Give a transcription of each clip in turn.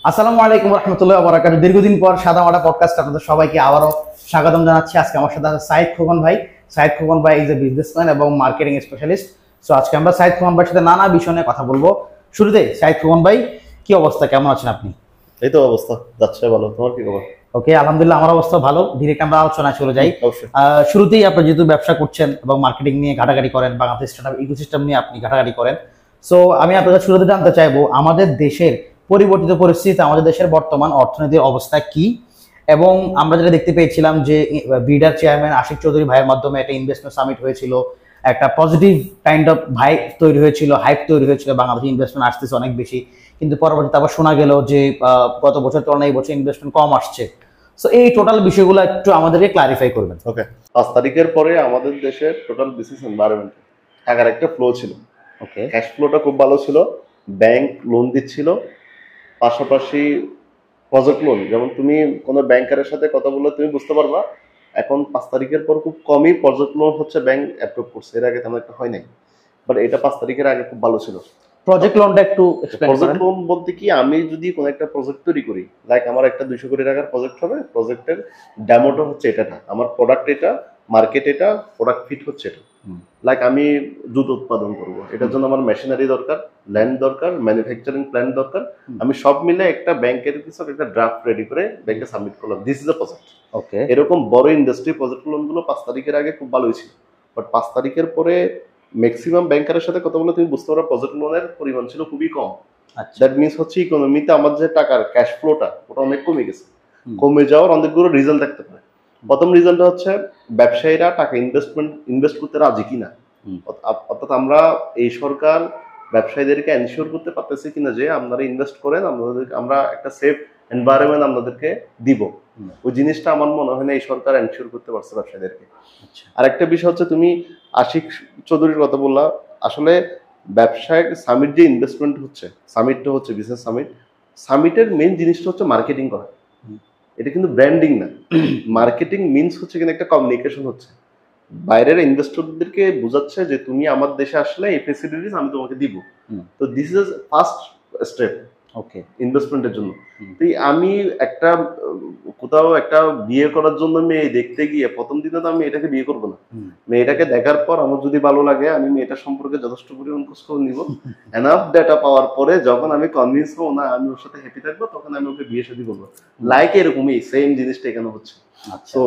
আসসালামু আলাইকুম রহমতুল্লাহ বারাকাতুহু। দীর্ঘদিন পর সাদামাটা পডকাস্ট আপনাদের সবাইকে আবারও স্বাগতম জানাচ্ছি। আজকে আমার সাথে আছে সাইদ খোকন ভাই। সাইদ খোকন ভাই ইজ এ বিজনেসম্যান এবং মার্কেটিং স্পেশালিস্ট। সো আজকে আমরা সাইদ খোকন ভাইয়ের সাথে নানা বিষয় নিয়ে কথা বলবো। শুরুতে সাইদ খোকন ভাই, কি অবস্থা, কেমন আছেন আপনি? এই তো অবস্থা যাচ্ছে ভালো। তোমার কি খবর? ওকে, আলহামদুলিল্লাহ, আমার অবস্থা ভালো। ডিরেক্ট আমরা আলোচনায় চলে যাই। শুরুতেই আপনি যেহেতু ব্যবসা করছেন এবং মার্কেটিং নিয়ে ঘাটাঘাটি করেন, বাংলাদেশ স্টার্টআপ ইকোসিস্টেম নিয়ে আপনি ঘাটাঘাটি করেন, সো আমি আপনাদের শুরুতে জানতে চাইবো আমাদের দেশের পরিবর্তিত পরিস্থিতিতে আমাদের দেশের বর্তমান অর্থনীতির অবস্থা কি, এবং আমরা যেটা দেখতে পেয়েছিলাম যে বিডার চেয়ারম্যান আশিক চৌধুরী ভাইয়ের মাধ্যমে একটা ইনভেস্টমেন্ট সামিট হয়েছিল, একটা পজিটিভ কাইন্ড অফ ভাইব তৈরি হয়েছিল, হাইপ তৈরি হয়েছিল, বাংলাদেশে ইনভেস্টমেন্ট আসতেছে অনেক বেশি, কিন্তু পরবর্তীতে আবার শোনা গেল যে গত বছর তুলনায় এই বছর ইনভেস্টমেন্ট কম আসছে। সো এই টোটাল বিষয়গুলো একটু আমাদেরকে ক্লারিফাই করবেন। ওকে, 5 তারিখের পরে আমাদের দেশের টোটাল বিজনেস এনভায়রনমেন্ট টাকার একটা ফ্লো ছিল। ওকে, ক্যাশ ফ্লোটা খুব ভালো ছিল, ব্যাংক লোন দিচ্ছিল, পাশাপাশি প্রজেক্ট লোন, যেমন তুমি কোনো ব্যাংকারের সাথে কথা বললে তুমি বুঝতে পারবা এখন 5 তারিখের পর খুব কমই প্রজেক্ট লোন হচ্ছে ব্যাংক অ্যাপ্রুভ করছে, এর আগে তেমন একটা হয় নাই, বাট এটা 5 তারিখের আগে খুব ভালো ছিল। প্রজেক্ট লোনটা একটু এক্সপ্লেইন করেন। প্রজেক্ট লোন বলতে কি, আমি যদি কোনো একটা প্রজেক্ট তৈরি করি, লাইক আমার একটা 200 কোটি টাকার প্রজেক্ট হবে, প্রজেক্টের ডেমোটা হচ্ছে এটা না, আমার প্রোডাক্ট এটা, মার্কেট এটা, প্রোডাক্ট ফিট হচ্ছে এটা। লাইক আমি দুধ উৎপাদন করব, এটার জন্য আমার মেশিনারি দরকার, ল্যান্ড দরকার, ম্যানুফ্যাকচারিং প্ল্যান দরকার, আমি সব মিলে একটা ব্যাংকের কিছু একটা ড্রাফট রেডি করে ব্যাংকে সাবমিট করলাম, দিস ইজ আ প্রজেক্ট। ওকে, এরকম বড় ইন্ডাস্ট্রি প্রজেক্ট লোনগুলো 5 তারিখের আগে খুব ভালোই ছিল, বাট 5 তারিখের পরে ম্যাক্সিমাম ব্যাংকারের সাথে কথা বলে তুমি বুঝতে পারো প্রজেক্ট লোনের পরিমাণ ছিল খুবই কম। দ্যাট মিনস হচ্ছে ইকোনমিতে আমার যে টাকার ক্যাশ ফ্লোটা ওটা অনেক কমে গেছে। কমে যাওয়ার অনেকগুলো রিজন থাকতে পারে। প্রথম রিজনটা হচ্ছে ব্যবসায়ীরা টাকা ইনভেস্ট করতে রাজি কিনা, অর্থাৎ আমরা এই সরকার ব্যবসায়ীদেরকে এনশিওর করতে পারতেছি কিনা যে আপনারা ইনভেস্ট করেন, আমরা একটা সেফ এনভায়রনমেন্ট আপনাদেরকে দিব, ওই জিনিসটা আমার মনে হয় না এই সরকার এনশিওর করতে পারছে ব্যবসায়ীদেরকে। আর একটা বিষয় হচ্ছে, তুমি আশিক চৌধুরীর কথা বললা, আসলে ব্যবসায় সামিট যে ইনভেস্টমেন্ট হচ্ছে, সামিটটা হচ্ছে বিজনেস সামিট, সামিটের মেইন জিনিসটা হচ্ছে মার্কেটিং করা, এটা কিন্তু ব্র্যান্ডিং না। মার্কেটিং মিনস হচ্ছে কিন্তু একটা কমিউনিকেশন হচ্ছে, বাইরের ইনভেস্টরদেরকে বোঝাচ্ছে যে তুমি আমার দেশে আসলে এই ফেসিলিটিস আমি তোমাকে দিব। তো দিস ইজ ফার্স্ট স্টেপ ওকে ইনভেস্টমেন্টের জন্য। তো আমি একটা কোথাও একটা বিয়ে করার জন্য মেয়ে দেখতে গিয়ে প্রথম দিনে তো আমি এটাকে বিয়ে করবো না, মেয়েটাকে দেখার পর আমার যদি ভালো লাগে আমি মেয়েটার সম্পর্কে যথেষ্ট পরিমাণ খোঁজ খবর নিব, এনাফ ডেটা পাওয়ার পরে যখন আমি কনভিন্স হবো না আমি ওর সাথে হ্যাপি থাকবো, তখন আমি ওকে বিয়ে শাদী করবো। লাইক এরকমই সেম জিনিসটা এখানে হচ্ছে। তো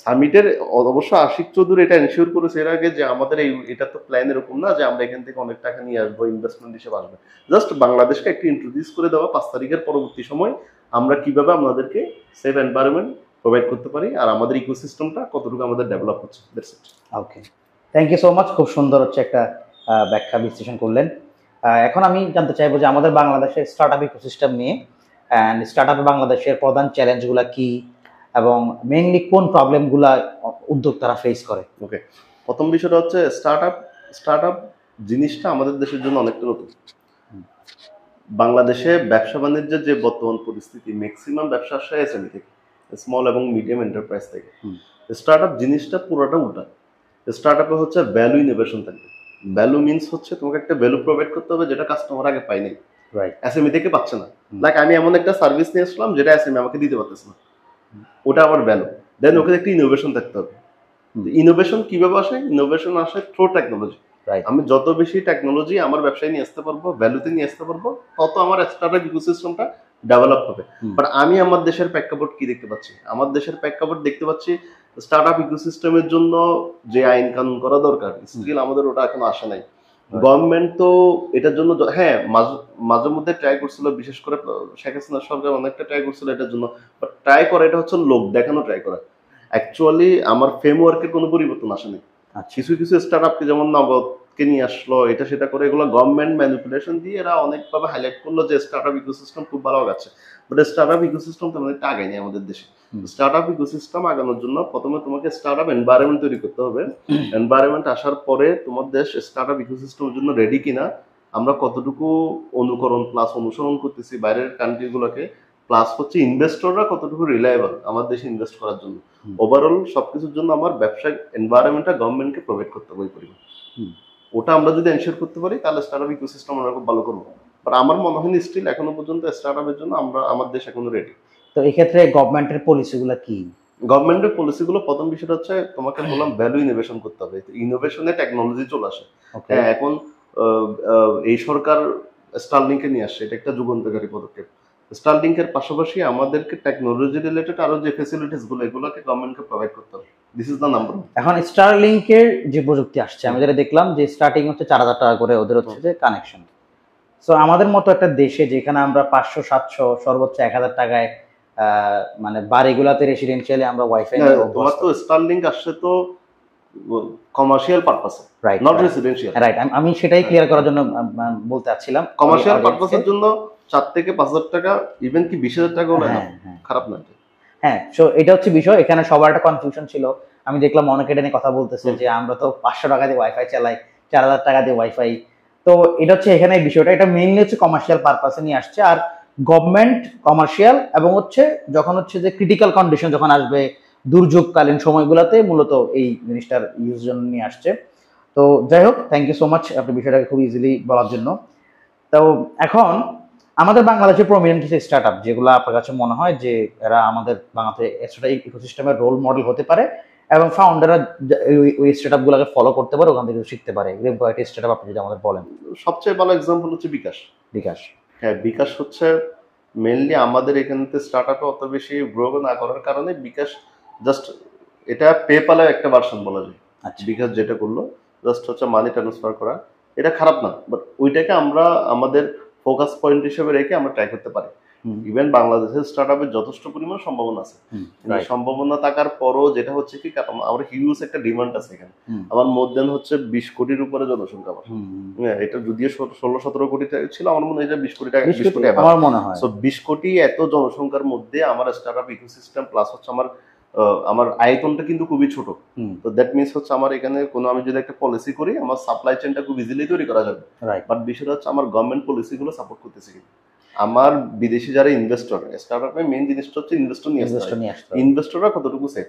সামিটের অবশ্য আশিক চৌধুরী এটা এনশিওর করেছে এর আগে যে আমাদের এটা তো প্ল্যান এরকম না যে আমরা এখান থেকে অনেক টাকা নিয়ে আসবো, ইনভেস্টমেন্ট হিসেবে আসবে, জাস্ট বাংলাদেশকে একটু ইন্ট্রোডিউস করে দেওয়া 5 তারিখের পরবর্তী সময় আমরা কিভাবে আপনাদেরকে সেফ এনভায়রনমেন্ট প্রোভাইড করতে পারি আর আমাদের ইকোসিস্টেমটা কতটুকু আমাদের ডেভেলপ হচ্ছে। ওকে, থ্যাংক ইউ সো মাচ, খুব সুন্দর হচ্ছে একটা ব্যাখ্যা বিশ্লেষণ করলেন। এখন আমি জানতে চাইবো যে আমাদের বাংলাদেশের স্টার্টআপ ইকোসিস্টেম নিয়ে, অ্যান্ড স্টার্টআপে বাংলাদেশের প্রধান চ্যালেঞ্জগুলো কি এবং মেইনলি কোন প্রবলেমগুলো উদ্যোক্তারা ফেস করে। ওকে, প্রথম বিষয়টা হচ্ছে স্টার্টআপ জিনিসটা আমাদের দেশের জন্য অনেকটা নতুন। বাংলাদেশে ব্যবসা বাণিজ্যের যে বর্তমান পরিস্থিতি, ম্যাক্সিমাম ব্যবসা আসে এসএমই থেকে, স্মল এবং মিডিয়াম এন্টারপ্রাইজ থেকে। স্টার্টআপ জিনিসটা পুরোটা উল্টা। স্টার্টআপে হচ্ছে ভ্যালু ইনোভেশন থাকবে। ভ্যালু মিনস হচ্ছে তোমাকে একটা ভ্যালু প্রোভাইড করতে হবে যেটা কাস্টমার আগে পায় নাই, এসএমই থেকে পাচ্ছে না। লাইক আমি এমন একটা সার্ভিস নিয়ে আসলাম যেটা এসএমই আমাকে দিতে পারতেছে না, ওটা আমার ভ্যালু। দেন ওকে একটা ইনোভেশন থাকতে হবে। ইনোভেশন কিভাবে আসে? ইনোভেশন আসে থ্রু টেকনোলজি। আমি যত বেশি টেকনোলজি আমার ব্যবসায় নিয়ে আসতে পারবো, ভ্যালুতে নিয়ে আসতে পারবো, তত আমার স্টার্টআপ ইকোসিস্টেমটা ডেভেলপ হবে। বাট আমি আমার দেশের প্রেক্ষাপট কি দেখতে পাচ্ছি? আমার দেশের প্রেক্ষাপট দেখতে পাচ্ছি স্টার্টআপ ইকোসিস্টেমের জন্য যে আইন কানুন করা দরকার, স্টিল আমাদের ওটা এখন আসে নাই। গভর্নমেন্ট তো এটার জন্য হ্যাঁ মাঝে মধ্যে ট্রাই করছিল, বিশেষ করে শেখ হাসিনা সরকার অনেকটা ট্রাই করছিল এটার জন্য, বাট ট্রাই করা এটা হচ্ছে লোক দেখানো ট্রাই করা। অ্যাকচুয়ালি আমার ফ্রেমওয়ার্কের কোনো পরিবর্তন আসেনি। কিছু কিছু স্টার্টআপকে যেমন নগদকে নিয়ে আসলো, এটা সেটা করে, এগুলো গভর্নমেন্ট ম্যানিপুলেশন দিয়ে এরা অনেকভাবে হাইলাইট করলো যে স্টার্টআপ ইকোসিস্টেম খুব ভালো আগাচ্ছে, বাট স্টার্টআপ ইকোসিস্টেম তেমন একটা আগায়নি আমাদের দেশে। স্টার্টআপ ইকোসিস্টেম আগানোর জন্য প্রথমে তোমাকে স্টার্টআপ এনভায়রনমেন্ট তৈরি করতে হবে। এনভায়রনমেন্ট আসার পরে তোমার দেশ স্টার্টআপ ইকোসিস্টেমের জন্য রেডি কিনা, আমরা কতটুকু অনুকরণ প্লাস অনুসরণ করতেছি বাইরের কান্ট্রিগুলোকে, প্লাস হচ্ছে ইনভেস্টররা কতটুকু রিলায়েবল আমার দেশে ইনভেস্ট করার জন্য, ওভারঅল সবকিছুর জন্য আমার ব্যবসায়িক এনভায়রনমেন্টটা গভর্নমেন্টকে প্রোভাইড করতে হবে ওই পরিমাণ। ওটা আমরা যদি এনশিওর করতে পারি তাহলে স্টার্টআপ ইকোসিস্টেম আমরা খুব ভালো করবো। বাট আমার মনে হয় স্টিল এখনো পর্যন্ত স্টার্টআপের জন্য আমার দেশ এখনো রেডি। তো এই ক্ষেত্রে গভর্নমেন্টের পলিসিগুলো কি? গভর্নমেন্টের পলিসিগুলো প্রথম বিষয়টা হচ্ছে তোমাকে বললাম ভ্যালু ইনোভেশন করতে হবে, ইনোভেশনে টেকনোলজি চলে আসে। হ্যাঁ, এখন এই সরকার স্টারলিংকে নিয়ে আসছে, এটা একটা যুগান্তকারী পদক্ষেপ। স্টারলিংকের পাশাপাশি আমাদেরকে টেকনোলজি রিলেটেড আরো যে ফ্যাসিলিটিস গুলো এগুলোকে গভর্নমেন্টকে প্রোভাইড করতে হবে। This is the number. এখন স্টারলিংকের যে প্রযুক্তি আসছে, আমি যেটা দেখলাম যে স্টার্টিং হচ্ছে 4000 টাকা করে ওদের হচ্ছে যে কানেকশন। সো আমাদের মতো একটা দেশে যেখানে আমরা 500-700 সর্বোচ্চ 1000 টাকায় মানে বাড়িগুলাতে রেসিডেন্সিয়ালি আমরা ওয়াইফাই তোমার তো স্টারলিংক আসছে তো কমার্শিয়াল পারপাসে, রাইট, নট রেসিডেন্সিয়াল। রাইট, আমি সেটাই ক্লিয়ার করার জন্য বলতে চাচ্ছিলাম। কমার্শিয়াল পারপাসের জন্য 4 থেকে 5000 টাকা, ইভেন কি 20,000 টাকাও না, খারাপ না। হ্যাঁ, সো এটা হচ্ছে বিষয়। এখানে সবার একটা কনফিউশন ছিল, আমি দেখলাম অনেকে এটা নিয়ে কথা বলতেছে যে আমরা তো 500 টাকা দিয়ে ওয়াইফাই চালাই, 4000 টাকা দিয়ে ওয়াইফাই। তো এটা হচ্ছে এখানে বিষয়টা, এটা মেইনলি হচ্ছে কমার্শিয়াল পারপাসে নিয়ে আসছে। আর গভর্নমেন্ট কমার্শিয়াল এবং হচ্ছে যখন হচ্ছে যে ক্রিটিক্যাল কন্ডিশন যখন আসবে, দুর্যোগকালীন সময়গুলোতে মূলত এই জিনিসটার ইউজ জন্য নিয়ে আসছে। তো যাই হোক, থ্যাংক ইউ সো মাচ আপনি বিষয়টাকে খুব ইজিলি বলার জন্য। তো এখন আমাদের বাংলাদেশের প্রমিনেন্ট কিছু স্টার্টআপ যেগুলো আপনার কাছে মনে হয় যে এরা আমাদের বাংলাদেশ ইকোসিস্টেমের রোল মডেল হতে পারে এবং ফাউন্ডাররা ওই স্টার্টআপ গুলোকে ফলো করতে পারে, ওখান থেকে শিখতে পারে, এরকম কয়েকটি স্টার্টআপ আপনি যদি আমাদের বলেন। সবচেয়ে ভালো এক্সাম্পল হচ্ছে বিকাশ। হ্যাঁ, বিকাশ হচ্ছে মেইনলি আমাদের এখানে স্টার্টআপে অত বেশি গ্রো না করার কারণে বিকাশ জাস্ট এটা পেপ্যালের একটা ভার্সন বলা যায়। বিকাশ যেটা করলো জাস্ট হচ্ছে মানি ট্রান্সফার করা, এটা খারাপ না, বাট ওইটাকে আমরা আমাদের ফোকাস পয়েন্ট হিসেবে রেখে আমরা ট্রাই করতে পারি। ইভেন বাংলাদেশের স্টার্টআপের যথেষ্ট পরিমাণ সম্ভাবনা আছে। সম্ভাবনা থাকার পরও যেটা হচ্ছে কি, আমরা হিউজ একটা ডিমান্ড আছে এখানে। আমার মোর হচ্ছে 20 কোটির উপরে জনসংখ্যা আমার। এটা যদিও 16-17 কোটি ছিল, আমার মনে হয় 20 কোটি টাকা, 20 কোটি আমার মনে হয়। সো 20 কোটি এত জনসংখ্যার মধ্যে আমার স্টার্টআপ ইকোসিস্টেম প্লাস হচ্ছে আমার আয়তনটা কিন্তু খুবই ছোট। তো দ্যাট মিনস হচ্ছে আমার এখানে কোনো আমি যদি একটা পলিসি করি, আমার সাপ্লাই চেইনটা খুব ইজিলি তৈরি করা যাবে। বাট বিষয়টা হচ্ছে আমার গভর্নমেন্ট পলিসিগুলো সাপোর্ট করতেছে কি, আমার বিদেশি যারা ইনভেস্টর, স্টার্টআপে মেইন জিনিসটা হচ্ছে ইনভেস্টর নিয়ে আসতে। ইনভেস্টররা কতটুকু সেফ,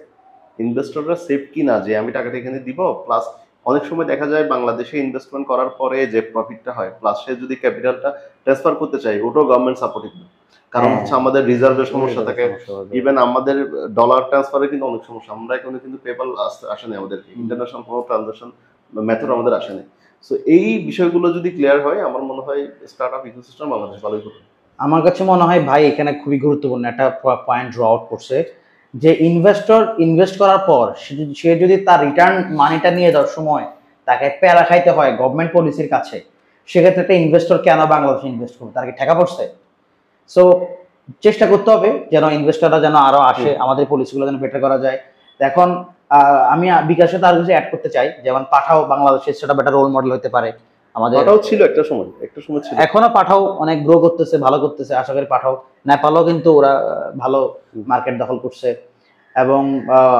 ইনভেস্টররা সেফ কিনা যে আমি টাকাটা এখানে দিব, প্লাস অনেক সময় দেখা যায় বাংলাদেশে ইনভেস্টমেন্ট করার পরে যে প্রফিটটা হয়, প্লাস সে যদি ক্যাপিটালটা ট্রান্সফার করতে চায়, ওটাও গভর্নমেন্ট সাপোর্টিভ না। কারণ হচ্ছে আমাদের রিজার্ভের সমস্যা থাকে, ইভেন আমাদের ডলার ট্রান্সফারে কিন্তু অনেক সমস্যা। আমরা এখানে কিন্তু পেপাল আসে না, আমাদের ইন্টারন্যাশনাল কোনো ট্রানজাকশন মেথড আমাদের আসে না। সো এই বিষয়গুলো যদি ক্লিয়ার হয়, আমার মনে হয় স্টার্টআপ ইকোসিস্টেম বাংলাদেশ ভালোই করবে। আমার কাছে মনে হয় ভাই এখানে খুবই গুরুত্বপূর্ণ একটা পয়েন্ট ড্র আউট করছে, যে ইনভেস্টর ইনভেস্ট করার পর সে যদি তার রিটার্ন মানিটা নিয়ে যাওয়ার সময় তাকে প্যারা খাইতে হয় গভর্নমেন্ট পলিসির কাছে, সেক্ষেত্রে একটা ইনভেস্টর কেন বাংলাদেশে ইনভেস্ট করবে, তার কি ঠেকা পড়ছে? সো চেষ্টা করতে হবে যেন ইনভেস্টররা যেন আরো আসে, আমাদের পলিসিগুলো যেন বেটার করা যায়। এখন আমি বিকাশে তার কিছু অ্যাড করতে চাই, যেমন পাঠাও বাংলাদেশের সেটা বেটার রোল মডেল হতে পারে। আমাদের পাঠাও ছিল একটা সময় ছিল, এখনো পাঠাও অনেক গ্রো করতেছে, ভালো করতেছে, আশা করি পাঠাও। নেপালও কিন্তু ওরা ভালো মার্কেট দখল করছে। এবং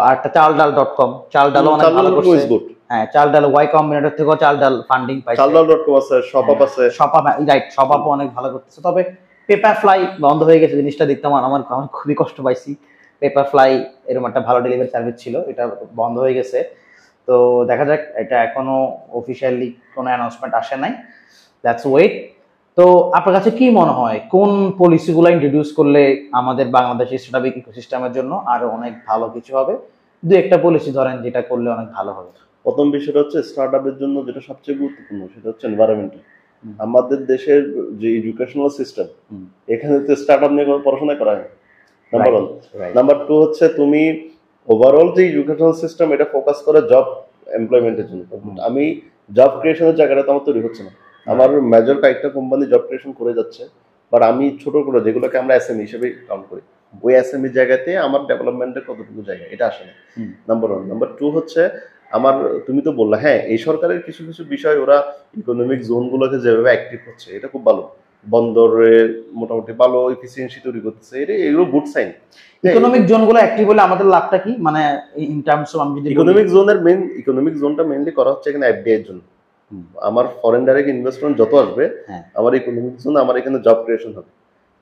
আরেকটা চালডাল.com, চালডালও অনেক ভালো করছে। হ্যাঁ, চালডাল ওয়াই কম্বিনেটর থেকেও চালডাল ফান্ডিং পাইছে। চালডাল.com আছে, শপআপ আছে, শপআপ, রাইট, শপআপও অনেক ভালো করতেছে। তবে পেপারফ্লাই বন্ধ হয়ে গেছে, জিনিসটা দেখতে আমার খুবই কষ্ট পাইছি। পেপারফ্লাই এরকম একটা ভালো ডেলিভারি সার্ভিস ছিল, এটা বন্ধ হয়ে গেছে। তো দেখা যাক, এটা এখনো অফিসিয়ালি কোনো অ্যানাউন্সমেন্ট আসে নাই, দ্যাটস ওয়েট। তো আপনার কাছে কি মনে হয় কোন পলিসিগুলো ইন্ট্রোডিউস করলে আমাদের বাংলাদেশের স্টার্টআপ ইকোসিস্টেমের জন্য আরো অনেক ভালো কিছু হবে? দু একটা পলিসি ধরেন যেটা করলে অনেক ভালো হবে। প্রথম বিষয়টা হচ্ছে স্টার্টআপের জন্য যেটা সবচেয়ে গুরুত্বপূর্ণ, সেটা হচ্ছে এনভায়রনমেন্ট। আমাদের দেশের যে এডুকেশনাল সিস্টেম, এখানে তো স্টার্টআপ নিয়ে কোনো পড়াশোনা করা হয় নাম্বার 1। নাম্বার 2 হচ্ছে তুমি ওভারঅল যে এডুকেশনাল সিস্টেম, এটা ফোকাস করে জব এমপ্লয়মেন্টের জন্য। আমি জব ক্রিয়েশনের জায়গাটা তো আমার তৈরি হচ্ছে না। আমার মেজর কয়েকটা কোম্পানি জব ক্রিয়েশন করে যাচ্ছে, বাট আমি ছোট করে যেগুলোকে আমরা এসএমই হিসেবে কাউন্ট করি, ওই এসএমই জায়গাতে আমার ডেভেলপমেন্টের কতটুকু জায়গা, এটা আসে না, নাম্বার 1। নাম্বার 2 হচ্ছে আমার, তুমি তো বললা হ্যাঁ এই সরকারের কিছু কিছু বিষয়, ওরা ইকোনমিক জোনগুলোকে যেভাবে অ্যাক্টিভ হচ্ছে, এটা খুব ভালো। বন্দরে মোটামুটি ভালো এফিসিয়েন্সি তৈরি করতেছে, এগুলো গুড সাইন। ইকোনমিক জোনগুলো অ্যাক্টিভ হলে আমাদের লাভটা কি, মানে ইন টার্মস অফ, আমি যদি ইকোনমিক জোনটা মেইনলি করা হচ্ছে এখানে এফডিআই এর জন্য। আমার ফরেন ডাইরেক্ট ইনভেস্টমেন্ট যত আসবে, আমার ইকোনমিক জোন, আমার এখানে জব ক্রিয়েশন হবে,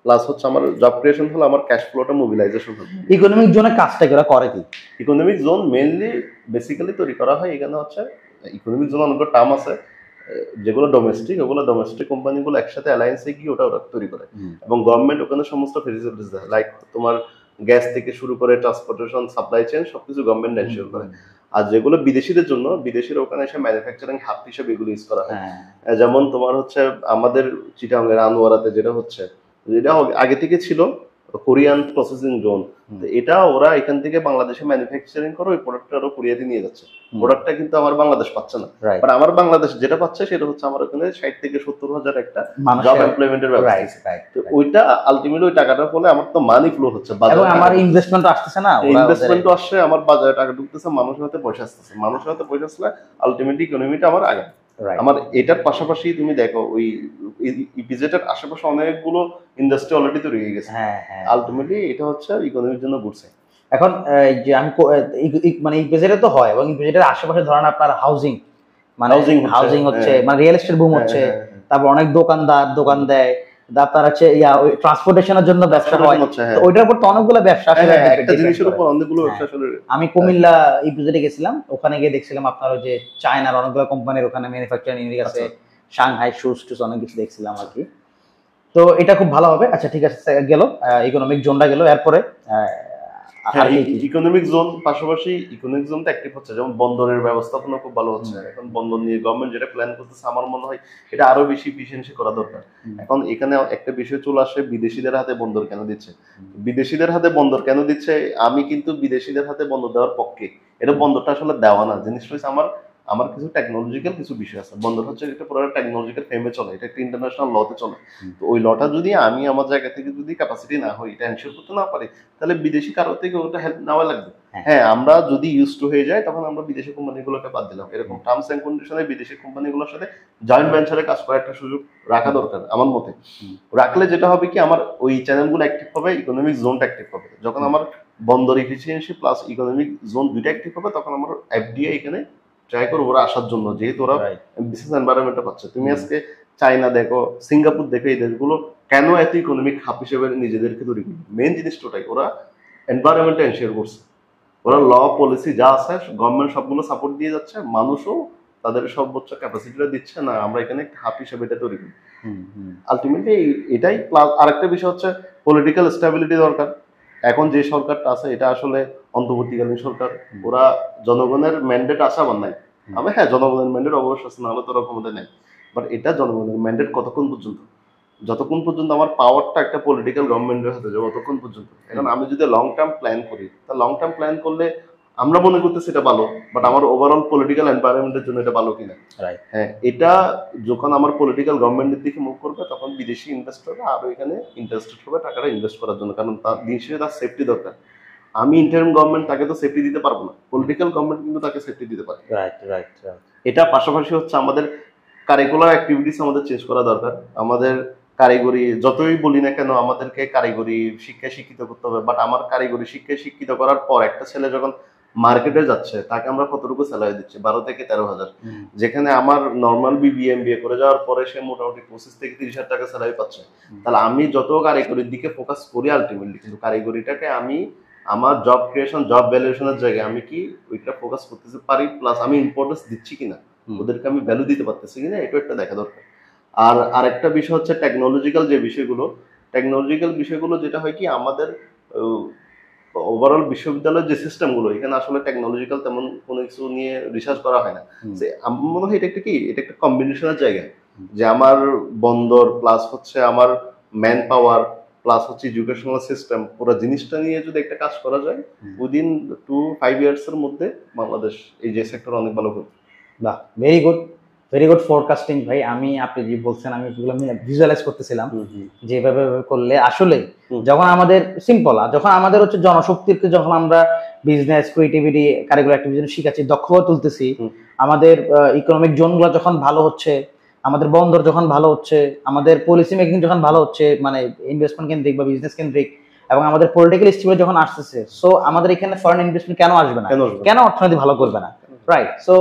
প্লাস হচ্ছে আমার জব ক্রিয়েশন হলে আমার ক্যাশ ফ্লোটা মোবিলাইজেশন হবে। ইকোনমিক জোনে কাজটা করে কি? ইকোনমিক জোন মেইনলি বেসিক্যালি তৈরি করা হয়, এখানে হচ্ছে ইকোনমিক জোন অনেক টার্ম আছে, যেগুলো ডোমেস্টিক, ওগুলো ডোমেস্টিক কোম্পানিগুলো একসাথে অ্যালায়েন্সে গিয়ে ওটা তৈরি করে, এবং গভর্নমেন্ট ওখানে সমস্ত ফেসিলিটিস দেয়, লাইক তোমার গ্যাস থেকে শুরু করে ট্রান্সপোর্টেশন, সাপ্লাই চেইন সবকিছু গভর্নমেন্ট এনশিওর করে। আর যেগুলো বিদেশিদের জন্য, বিদেশিরা ওখানে এসে ম্যানুফ্যাকচারিং হাব হিসেবে এগুলো ইউজ করা হয়। যেমন তোমার হচ্ছে আমাদের চিটাগাংয়ের আনোয়ারাতে যেটা হচ্ছে, যেটা আগে থেকে ছিল কোরিয়ান প্রসেসিং জোন, এটা ওরা এখান থেকে বাংলাদেশে ম্যানুফ্যাকচারিং করে ওই প্রোডাক্টটা আরো কোরিয়াতে নিয়ে যাচ্ছে। প্রোডাক্টটা কিন্তু আমার বাংলাদেশ পাচ্ছে না, বাট আমার বাংলাদেশ যেটা পাচ্ছে সেটা হচ্ছে আমার ওখানে 60 থেকে 70,000 একটা জব এমপ্লয়মেন্টের ব্যবস্থা। তো ওইটা আলটিমেটলি ওই টাকাটার ফলে আমার তো মানি ফ্লো হচ্ছে, এবং আমার ইনভেস্টমেন্ট আসতেছে না, ইনভেস্টমেন্ট আসছে, আমার বাজারে টাকা ঢুকতেছে, মানুষের হাতে পয়সা আসতেছে, মানুষের হাতে পয়সা আসলে আলটিমেটলি ইকোনমিটা আমার আগে। আমার এটার পাশাপাশি তুমি দেখো ওই ইপিজেডের আশেপাশে অনেকগুলো ইন্ডাস্ট্রি অলরেডি তৈরি হয়ে গেছে। আলটিমেটলি এটা হচ্ছে ইকোনমির জন্য ঘুরছে। এখন যে আমি মানে ইপিজেডে তো হয়, এবং ইপিজেডের আশেপাশে ধরেন আপনার হাউজিং, মানে হাউজিং হচ্ছে, মানে রিয়েল এস্টেট বুম হচ্ছে, তারপর অনেক দোকান দেয়, তারপর হচ্ছে ওই ট্রান্সপোর্টেশনের জন্য ব্যবসা হয়, তো ওইটার উপর তো অনেকগুলো ব্যবসা আসলে একটা জিনিসের উপর অনেকগুলো ব্যবসা আসলে। আমি কুমিল্লা ইপিজেডে গেছিলাম, ওখানে গিয়ে দেখছিলাম আপনার ওই যে চায়নার অনেকগুলো কোম্পানির ওখানে ম্যানুফ্যাকচারিং ইউনিট আছে, সাংহাই শুজ অনেক কিছু দেখছিলাম আর কি। তো এটা খুব ভালো হবে। আচ্ছা ঠিক আছে, গেল ইকোনমিক জোনটা গেল, এরপরে ইকোনমিক জোন পাশাপাশি ইকোনমিক জোনটা অ্যাক্টিভ হচ্ছে, যেমন বন্দরের ব্যবস্থাপনা খুব ভালো হচ্ছে এখন। বন্দর নিয়ে গভর্নমেন্ট যেটা প্ল্যান করতেছে, আমার মনে হয় এটা আরো বেশি এফিশিয়েন্সি করা দরকার। এখন এখানে একটা বিষয় চলে আসে, বিদেশিদের হাতে বন্দর কেন দিচ্ছে? বিদেশিদের হাতে বন্দর কেন দিচ্ছে? আমি কিন্তু বিদেশিদের হাতে বন্দর দেওয়ার পক্ষে। এটা বন্দরটা আসলে দেওয়া না, জিনিসটা হচ্ছে আমার কিছু টেকনোলজিক্যাল কিছু বিষয় আছে। বন্দর হচ্ছে একটা পুরো টেকনোলজিক্যাল ফ্রেমে চলে, এটা একটা ইন্টারন্যাশনাল লতে চলে। তো ওই লটা যদি আমি আমার জায়গা থেকে যদি ক্যাপাসিটি না হই, এটা এনশিওর করতে না পারি, তাহলে বিদেশি কারো থেকে ওটা হেল্প নেওয়া লাগবে। হ্যাঁ, আমরা যদি ইউজ টু হয়ে যাই, তখন আমরা বিদেশি কোম্পানিগুলোকে বাদ দিলাম। এরকম টার্মস এন্ড কন্ডিশনে বিদেশি কোম্পানিগুলোর সাথে জয়েন্ট ভেঞ্চারে কাজ করার একটা সুযোগ রাখা দরকার আমার মতে। রাখলে যেটা হবে কি, আমার ওই চ্যানেলগুলো অ্যাক্টিভ হবে, ইকোনমিক জোনটা অ্যাক্টিভ হবে। যখন আমার বন্দর এফিসিয়েন্সি প্লাস ইকোনমিক জোন দুইটা অ্যাক্টিভ হবে, তখন আমার এফডিআই এখানে ট্রাই করবো ওরা আসার জন্য, যেহেতু ওরা বিজনেস এনভায়রনমেন্টটা পাচ্ছে। তুমি আজকে চায়না দেখো, সিঙ্গাপুর দেখো, এই দেশগুলো কেন এত ইকোনমিক হাব হিসেবে নিজেদেরকে তৈরি করবে? মেইন জিনিসটা ওটাই, ওরা এনভায়রনমেন্টটা এনশিওর করছে, ওরা ল পলিসি যা আছে গভর্নমেন্ট সবগুলো সাপোর্ট দিয়ে যাচ্ছে, মানুষও তাদের সর্বোচ্চ ক্যাপাসিটিটা দিচ্ছে না, আমরা এখানে একটা হাব হিসেবে এটা তৈরি করি। আলটিমেটলি এটাই। প্লাস আরেকটা বিষয় হচ্ছে পলিটিক্যাল স্টেবিলিটি দরকার। এখন যে সরকারটা আছে এটা আসলে অন্তর্বর্তীকালীন সরকার, ওরা জনগণের ম্যান্ডেট আসা বা নাই। হ্যাঁ, জনগণের ম্যান্ডেট অবশ্যই আছে, নাহলে তো ওরা ক্ষমতা নেই। বাট এটা জনগণের ম্যান্ডেট কতক্ষণ পর্যন্ত? যতক্ষণ পর্যন্ত আমার পাওয়ারটা একটা পলিটিক্যাল গভর্নমেন্টের হাতে যাবে ততক্ষণ পর্যন্ত। এখন আমি যদি লং টার্ম প্ল্যান করি, তা লং টার্ম প্ল্যান করলে আমরা মনে করতেছি এটা ভালো, বাট আমার ওভারঅল পলিটিক্যাল এনভায়রনমেন্টের জন্য এটা ভালো কিনা। হ্যাঁ, এটা যখন আমার পলিটিক্যাল গভর্নমেন্টের দিকে মুভ করবে, তখন বিদেশি ইনভেস্টররা আরো এখানে ইন্টারেস্টেড হবে টাকাটা ইনভেস্ট করার জন্য, কারণ তার দেশে তার সেফটি দরকার। আমি ইন্টারিম গভর্নমেন্ট তাকে তো সেফটি দিতে পারবো না, পলিটিক্যাল গভর্নমেন্ট কিন্তু তাকে সেফটি দিতে পারে। এটা পাশাপাশি হচ্ছে আমাদের কারিকুলার অ্যাক্টিভিটিস আমাদের চেঞ্জ করা দরকার। আমাদের কারিগরি যতই বলি না কেন, আমাদেরকে কারিগরি শিক্ষায় শিক্ষিত করতে হবে, বাট আমার কারিগরি শিক্ষায় শিক্ষিত করার পর একটা ছেলে যখন মার্কেটে যাচ্ছে, তাকে আমরা কতটুকু স্যালারি দিচ্ছি? 12 থেকে 13,000। যেখানে আমার নর্মাল বিবিএমবিএ করে যাওয়ার পরে সে মোটামুটি 25 থেকে 30,000 টাকা স্যালারি পাচ্ছে। তাহলে আমি যত কারিগরির দিকে ফোকাস করি আলটিমেটলি, কিন্তু কারিগরিটাকে আমি আমার জব ক্রিয়েশন, জব ভ্যালুয়েশনের জায়গায় আমি কি ওইটা ফোকাস করতেতে পারি, প্লাস আমি ইম্পর্টেন্স দিচ্ছি কিনা, ওদেরকে আমি ভ্যালু দিতে পারতেছি কিনা, এটা একটা দেখা দরকার। আর আরেকটা বিষয় হচ্ছে টেকনোলজিক্যাল বিষয়গুলো যেটা হয় কি, আমাদের ওভারঅল বিশ্ববিদ্যালয়ের যে সিস্টেমগুলো, এখানে আসলে টেকনোলজিক্যাল তেমন কোনো কিছু নিয়ে রিসার্চ করা হয় না। আমার মনে হয় এটা একটা কম্বিনেশনের জায়গা, যে আমার বন্দর প্লাস হচ্ছে আমার ম্যান পাওয়ার প্লাস হচ্ছে এডুকেশনাল সিস্টেম, পুরো জিনিসটা নিয়ে যদি একটা কাজ করা যায়, উইদিন 2-5 years এর মধ্যে বাংলাদেশ এই যে সেক্টর অনেক ভালো করবে। বাহ, ভেরি গুড ফোরকাস্টিং ভাই। আপনি যে বলছেন, আমি এগুলো ভিজুয়ালাইজ করতেছিলাম যে এভাবে করলে আসলে যখন আমাদের সিম্পল, যখন আমাদের হচ্ছে জনশক্তিকে যখন আমরা বিজনেস, ক্রিয়েটিভিটি, কারিকুলার অ্যাক্টিভিটি শিখাচ্ছি, দক্ষতা তুলতেছি, আমাদের ইকোনমিক জোনগুলো যখন ভালো হচ্ছে, আমাদের বন্দর যখন ভালো হচ্ছে, আমাদের পলিসি মেকিং যখন ভালো হচ্ছে, মানে ইনভেস্টমেন্ট কেন্দ্রিক বা বিজনেস কেন্দ্রিক, এবং আমাদের পলিটিক্যাল স্টেবিলিটি যখন আসতেছে, সো আমাদের এখানে ফরেন ইনভেস্টমেন্ট কেন আসবে না, কেন অর্থনীতি ভালো করবে না? রাইট। সো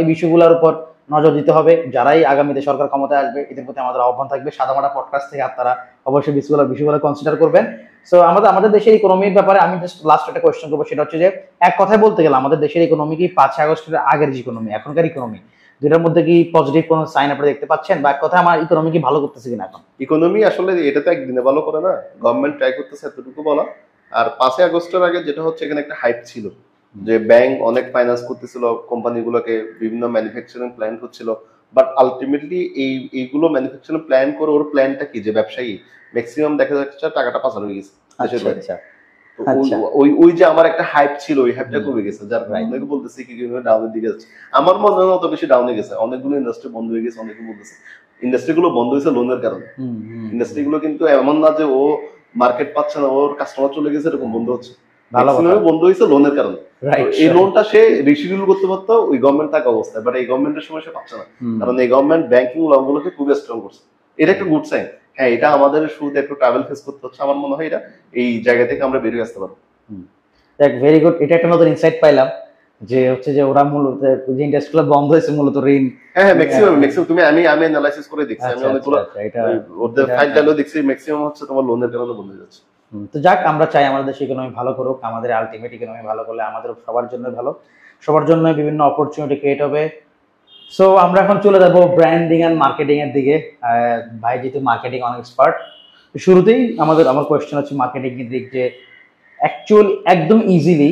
এই বিষয়গুলোর উপর নজর দিতে হবে। যারাই আগামীতে সরকার ক্ষমতায় আসবে, এদের প্রতি আমাদের আহ্বান থাকবে, সাদামাটা পডকাস্ট থেকে আপনারা অবশ্যই বিষয়গুলো কনসিডার করবেন। সো আমাদের দেশের ইকোনমির ব্যাপারে আমি জাস্ট লাস্ট একটা কোয়েশ্চেন করবো, সেটা হচ্ছে যে এক কথায় বলতে গেলে আমাদের দেশের ইকোনমি কি 5 আগস্টের আগের যে ইকোনমি, এখনকার ইকোনমি, দুটার মধ্যে কি পজিটিভ কোনো সাইন আপনারা দেখতে পাচ্ছেন, বা এক কথা আমার ইকোনমি কি ভালো করতেছে কিনা এখন? ইকোনমি আসলে এটা তো একদিনে ভালো করে না, গভর্নমেন্ট ট্রাই করতেছে এতটুকু বলা। আর 5 আগস্টের আগে যেটা হচ্ছে, এখানে একটা হাইপ ছিল যে ব্যাংক অনেক ফাইন্যান্স করতেছিল কোম্পানিগুলোকে, বিভিন্ন ম্যানুফ্যাকচারিং প্ল্যান হচ্ছিল, বাট আলটিমেটলি এইগুলো ম্যানুফ্যাকচারিং প্ল্যান করে ওর প্ল্যানটা কি, যে ব্যবসায়ী ম্যাক্সিমাম দেখা যাচ্ছে টাকাটা পাচার হয়ে গেছে দেশের বাইরে। তো ওই যে আমার একটা হাইপ ছিল, ওই হাইপটা কমে গেছে, যার কারণে অনেকে বলতেছে কি ডাউনের দিকে যাচ্ছে। আমার মনে হয় অত বেশি ডাউনে গেছে, অনেকগুলো ইন্ডাস্ট্রি বন্ধ হয়ে গেছে। অনেকে বলতেছে ইন্ডাস্ট্রি গুলো বন্ধ হয়েছে লোনের কারণে। ইন্ডাস্ট্রি গুলো কিন্তু এমন না যে ও মার্কেট পাচ্ছে না, ওর কাস্টমার চলে গেছে এরকম বন্ধ হচ্ছে, বন্ধ হয়েছে লোনের কারণে। এই লোনটা সে রিশিডিউল করতে পারতো ওই গভর্নমেন্ট থাকা অবস্থায়, বাট এই গভর্নমেন্টের সময় সে পাচ্ছে না, কারণ এই গভর্নমেন্ট ব্যাংকিং ল গুলোকে খুবই স্ট্রং করছে। এটা একটা গুড সাইন। হ্যাঁ, এটা আমাদের শুরুতে একটু ট্রাভেল ফেস করতে হচ্ছে, আমার মনে হয় এটা এই জায়গা থেকে আমরা বেরিয়ে আসতে পারবো। ভেরি গুড, এটা একটা নতুন ইনসাইট পাইলাম যে হচ্ছে যে ওরা মূলত যে ইন্ডাস্ট্রিগুলো বন্ধ হয়েছে মূলত ঋণ। হ্যাঁ, ম্যাক্সিমাম তুমি আমি অ্যানালাইসিস করে দেখছি, আমি অনেকগুলো ওদের ফাইল ডালো দেখছি, ম্যাক্সিমাম হচ্ছে তোমার লোনের কারণে বন্ধ হয়ে যাচ্ছে। তো যাক, আমরা চাই আমাদের দেশ ইকোনমি ভালো করুক, আমাদের আলটিমেট ইকোনমি ভালো করলে আমাদের সবার জন্য ভালো, সবার জন্য বিভিন্ন অপরচুনিটি ক্রিয়েট হবে। সো আমরা এখন চলে যাবো ব্র্যান্ডিং এন্ড মার্কেটিং এর দিকে। ভাই যেহেতু মার্কেটিং অনেক এক্সপার্ট, শুরুতেই আমার কোয়েশ্চেন হচ্ছে মার্কেটিং এর দিক, যে অ্যাকচুয়ালি একদম easily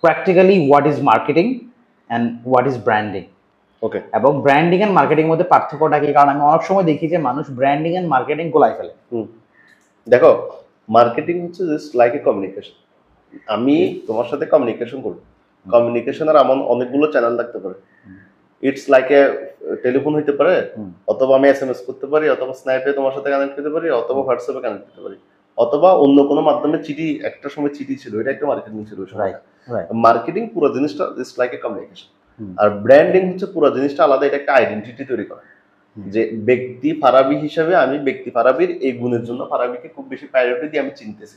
practically what is marketing and what is branding. Okay, এবং ব্র্যান্ডিং এন্ড মার্কেটিং এর মধ্যে পার্থক্যটা কি? কারণ আমি অনেক সময় দেখি যে মানুষ ব্র্যান্ডিং এন্ড মার্কেটিং গোলাই ফেলে। দেখো, মার্কেটিং হচ্ছে জাস্ট লাইক এ কমিউনিকেশন। আমি তোমার সাথে কমিউনিকেশন করব, কমিউনিকেশনের এমন অনেকগুলো চ্যানেল থাকতে পারে। ইটস লাইক এ টেলিফোন হইতে পারে, অথবা আমি এসএমএস করতে পারি, অথবা স্ন্যাপে তোমার সাথে কানেক্ট করতে পারি, অথবা হোয়াটসঅ্যাপে কানেক্ট করতে পারি, অথবা অন্য কোনো মাধ্যমে চিঠি। একটা সময় চিঠি ছিল, এটা একটা মার্কেটিং ছিল। মার্কেটিং পুরো জিনিসটা জাস্ট লাইক এ কমিউনিকেশন। আর ব্র্যান্ডিং হচ্ছে পুরো জিনিসটা আলাদা, এটা একটা আইডেন্টিটি তৈরি করা, যে ব্যক্তি ফারাবি হিসাবে আমি ব্যক্তি ফারাবির এই গুণের জন্য ফারাবিকে খুব বেশি প্রায়োরিটি দিয়ে আমি চিনতেছি।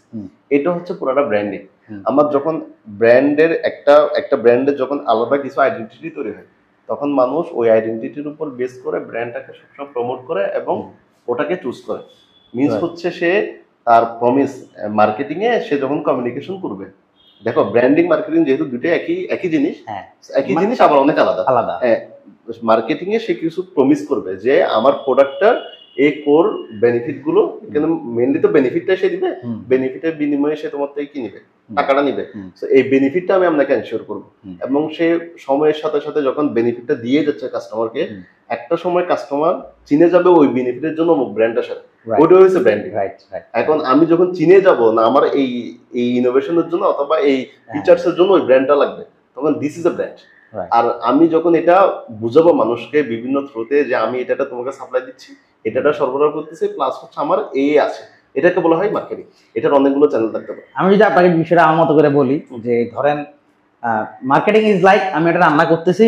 এটা হচ্ছে পুরোটা ব্র্যান্ডিং। আমার যখন ব্র্যান্ডের একটা ব্র্যান্ডের যখন আলাদা কিছু আইডেন্টিটি তৈরি হয়, তখন মানুষ ওই আইডেন্টিটির উপর বেস করে ব্র্যান্ডটাকে সবসময় প্রমোট করে এবং ওটাকে চুজ করে। মিনস হচ্ছে সে তার প্রমিস মার্কেটিং এ সে যখন কমিউনিকেশন করবে, দেখো ব্র্যান্ডিং মার্কেটিং যেহেতু দুটোই একই জিনিস, একই জিনিস আবার অনেক আলাদা। মার্কেটিং এ সে কিছু প্রমিস করবে যে আমার প্রোডাক্টটার এই কোর বেনিফিট গুলো, কিন্তু মেইনলি তো বেনিফিটটা সে দিবে, বেনিফিটের বিনিময়ে সে তোমার থেকে কি নিবে, টাকাটা নিবে। তো এই বেনিফিটটা আমি আপনাকে এনশিওর করবো, এবং সে সময়ের সাথে সাথে যখন বেনিফিটটা দিয়ে যাচ্ছে কাস্টমারকে, একটা সময় কাস্টমার চিনে যাবে ওই বেনিফিটের জন্য ব্র্যান্ডের সাথে, ওইটা হচ্ছে ব্র্যান্ডিং। এখন আমি যখন চিনে যাব না আমার এই ইনোভেশনের জন্য অথবা এই ফিচার্স এর জন্য ওই ব্র্যান্ডটা লাগবে, তখন দিস ইজ এ ব্র্যান্ড। আর আমি যখন এটা বুঝাবো মানুষকে বিভিন্ন থ্রুতে যে আমি এটা তোমাকে সাপ্লাই দিচ্ছি, এটা সরবরাহ করতেছি, প্লাস হচ্ছে আমার এই আছে, এটাকে বলা হয় মার্কেটিং। এটার অনেকগুলো চ্যানেল থাকতে পারে। আমি যদি আপনাকে বিষয়টা আমার মতো করে বলি, যে ধরেন মার্কেটিং ইজ লাইক আমি এটা রান্না করতেছি,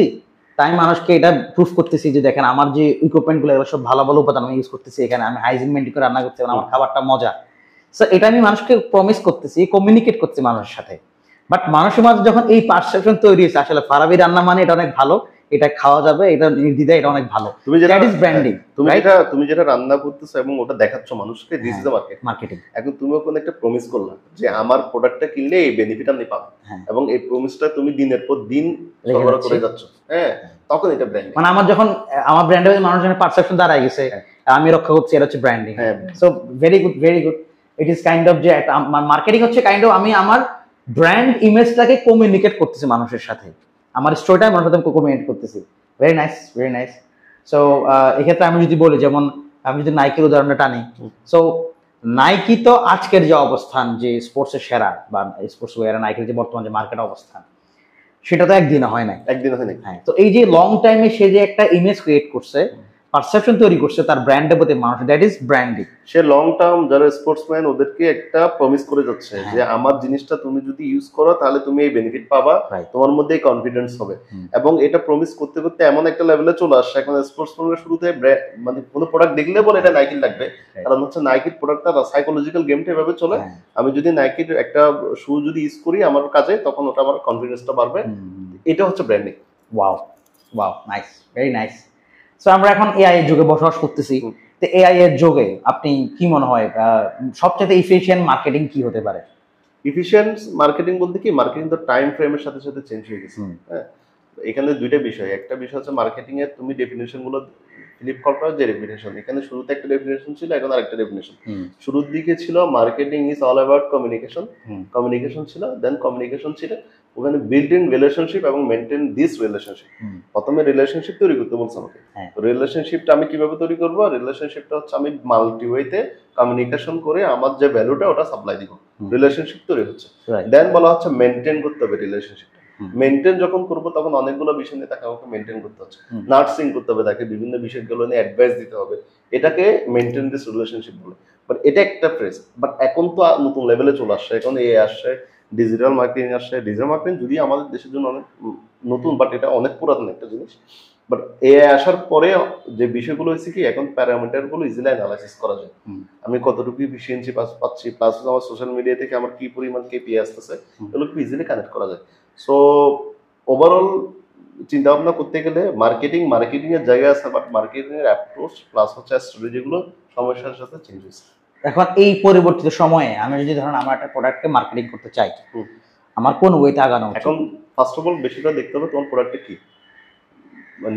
তাই মানুষকে এটা প্রুফ করতেছি যে দেখেন আমার যে ইকুইপমেন্ট গুলো এগুলো সব ভালো ভালো উপাদান আমি ইউজ করতেছি, এখানে আমি হাইজিন মেনটেন করে রান্না করতেছি, আমার খাবারটা মজা। সো এটা আমি মানুষকে প্রমিস করতেছি, কমিউনিকেট করছি মানুষের সাথে। বাট মানুষের মাঝে যখন এই পারসেপশন তৈরি হয়েছে আসলে ফারাবি রান্না মানে এটা অনেক ভালো, এটা খাওয়া যাবে, এটা নির্দ্বিধায় এটা অনেক ভালো, দ্যাট ইজ ব্র্যান্ডিং। তুমি যেটা রান্না করতেছো এবং ওটা দেখাচ্ছ মানুষকে, দিস ইজ দ্য মার্কেটিং। এখন তুমি ওখানে একটা প্রমিস করলা যে আমার প্রোডাক্টটা কিনলে এই বেনিফিট আপনি পাবেন, এবং এই প্রমিসটা তুমি দিনের পর দিন সরবরাহ করে যাচ্ছ, হ্যাঁ, তখন এটা ব্র্যান্ডিং। মানে আমার যখন আমার ব্র্যান্ডের মানুষের পারসেপশন দাঁড়ায় গেছে, আমি রক্ষা করছি, এটা হচ্ছে branding. So very good, very good. It is kind of যে মার্কেটিং হচ্ছে কাইন্ড অফ আমি আমার ব্র্যান্ড ইমেজটাকে কমিউনিকেট করতেছি মানুষের সাথে, আমার স্টোরিটা মানুষের সাথে কমিউনিকেট করতেছি। Very nice, very nice. So এক্ষেত্রে আমি যদি বলি, যেমন আমি যদি নাইকির উদাহরণটা টানি, সো নাইকি তো আজকের যে অবস্থান, যে স্পোর্টসের সেরা বা স্পোর্টস ওয়্যার নাইকির যে বর্তমান যে মার্কেট অবস্থান, সেটা তো একদিনে হয় নাই। হ্যাঁ, তো এই যে লং টাইমে সে যে একটা ইমেজ ক্রিয়েট করছে, পারসেপশন তৈরি করছে তার ব্র্যান্ডের প্রতি মানুষ, that is branding. Say long term যারা স্পোর্টসম্যান ওদেরকে একটা প্রমিস করে যাচ্ছে যে আমার জিনিসটা তুমি যদি ইউজ করো তাহলে তুমি এই বেনিফিট পাবা, তোমার মধ্যে এই কনফিডেন্স হবে। এবং এটা প্রমিস করতে করতে এমন একটা লেভেলে চলে আসছে, এখন স্পোর্টসম্যানরা শুরুতে মানে কোনো প্রোডাক্ট দেখলে বলে এটা নাইকির লাগবে, কারণ হচ্ছে নাইকির প্রোডাক্টটা সাইকোলজিক্যাল গেমটা এভাবে চলে, আমি যদি নাইকির একটা শু যদি ইউজ করি আমার কাজে, তখন ওটা আমার কনফিডেন্সটা বাড়বে। এটা হচ্ছে branding. Wow, wow, nice, very nice. So আমরা এখন এআই এর যুগে বসবাস করতেছি, তো এআই এর যুগে আপনি কি মনে হয় সবচেয়ে এফিশিয়েন্ট মার্কেটিং কি হতে পারে? এফিশিয়েন্ট মার্কেটিং বলতে কি, মার্কেটিং তো টাইম ফ্রেমের সাথে সাথে চেঞ্জ হয়ে গেছে। হ্যাঁ, এখানে দুইটা বিষয়, একটা বিষয় হচ্ছে মার্কেটিং এর তুমি ডেফিনেশন গুলো ফিলিপ করার যে ডেফিনেশন, এখানে শুরুতে একটা ডেফিনেশন ছিল, এখন আরেকটা ডেফিনেশন। শুরুর দিকে ছিল marketing is all about communication, communication ছিল, দেন কমিউনিকেশন ছিল ওখানে বিল্ড ইন রিলেশনশিপ এবং মেনটেন দিস রিলেশনশিপ। প্রথমে রিলেশনশিপ তৈরি করতে বলছে আমাকে। রিলেশনশিপটা আমি কিভাবে তৈরি করবো? রিলেশনশিপটা হচ্ছে আমি মাল্টিওয়েতে কমিউনিকেশন করে আমার যে ভ্যালুটা ওটা সাপ্লাই দিব, রিলেশনশিপ তৈরি হচ্ছে। দেন বলা হচ্ছে মেনটেন করতে হবে রিলেশনশিপটা। মেনটেন যখন করবো তখন অনেকগুলো বিষয় নিয়ে তাকে আমাকে মেনটেন করতে হচ্ছে, নার্সিং করতে হবে, তাকে বিভিন্ন বিষয়গুলো নিয়ে অ্যাডভাইস দিতে হবে, এটাকে মেনটেন দিস রিলেশনশিপ বলে। বাট এটা একটা ফ্রেজ, বাট এখন তো নতুন লেভেলে চলে আসছে, এখন এ আসছে, ডিজিটাল মার্কেটিং আসছে। ডিজিটাল মার্কেটিং যদি আমাদের দেশের জন্য অনেক নতুন, বাট এটা অনেক পুরাতন একটা জিনিস। বাট এআই আসার পরে যে বিষয়গুলো হয়েছে কি, এখন প্যারামিটার গুলো ইজিলি অ্যানালাইসিস করা যায়। আমি কতটুকু এফিসিয়েন্সি পাচ্ছি, প্লাস আমার সোশ্যাল মিডিয়া থেকে আমার কি পরিমাণ কেপিআই আসতেছে, এগুলো খুব ইজিলি কানেক্ট করা যায়। সো ওভারঅল চিন্তা ভাবনা করতে গেলে মার্কেটিং এর জায়গা আছে, বাট মার্কেটিং এর অ্যাপ্রোচ প্লাস হচ্ছে স্ট্র্যাটেজিগুলো সমস্যার সাথে চেঞ্জ হয়েছে। এখন এই পরিবর্তিত সময়ে আমি যদি ধরুন আমার একটা প্রোডাক্টকে মার্কেটিং করতে চাই, আমার কোন ওয়েতে আগানো উচিত? এখন ফার্স্ট অফ অল বেশিটা দেখতে হবে তোমার প্রোডাক্টটা কি,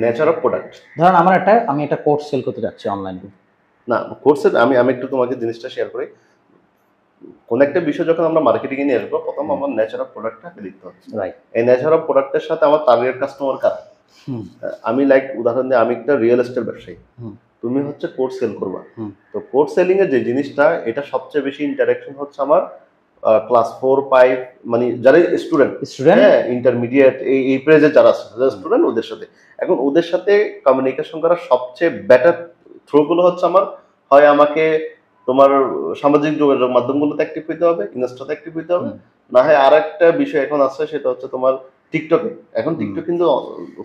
নেচার অফ প্রোডাক্ট। ধরুন আমি একটা কোর্স সেল করতে যাচ্ছি অনলাইনে। না, কোর্সের আমি একটু তোমাকে জিনিসটা শেয়ার করি। কোন একটা বিষয় যখন আমরা মার্কেটিং এ নিয়ে আসবো, প্রথম আমার নেচার অফ প্রোডাক্টটাকে দেখতে হবে। এই নেচার অফ প্রোডাক্টের সাথে আমার টার্গেট কাস্টমার কারা। আমি লাইক উদাহরণ দিয়ে, আমি একটা রিয়েল এস্টেট ব্যবসায়ী, তুমি হচ্ছে কোর্স সেল করবা। তো কোর্স সেলিং এর যে জিনিসটা, এটা সবচেয়ে বেশি ইন্টারাকশন হচ্ছে আমার ক্লাস 4-5 মানে যারা স্টুডেন্ট, হ্যাঁ ইন্টারমিডিয়েট, এই প্রেজে যারা আছে স্টুডেন্ট, ওদের সাথে। এখন ওদের সাথে কমিউনিকেশন করার সবচেয়ে বেটার থ্রু গুলো হচ্ছে আমার, হয় আমাকে তোমার সামাজিক যোগাযোগ মাধ্যমগুলোতে অ্যাক্টিভ হইতে হবে, ইনস্টাতে অ্যাক্টিভ হইতে হবে, না হয় আর একটা বিষয় এখন আছে, সেটা হচ্ছে তোমার টিকটকে। এখন টিকটক কিন্তু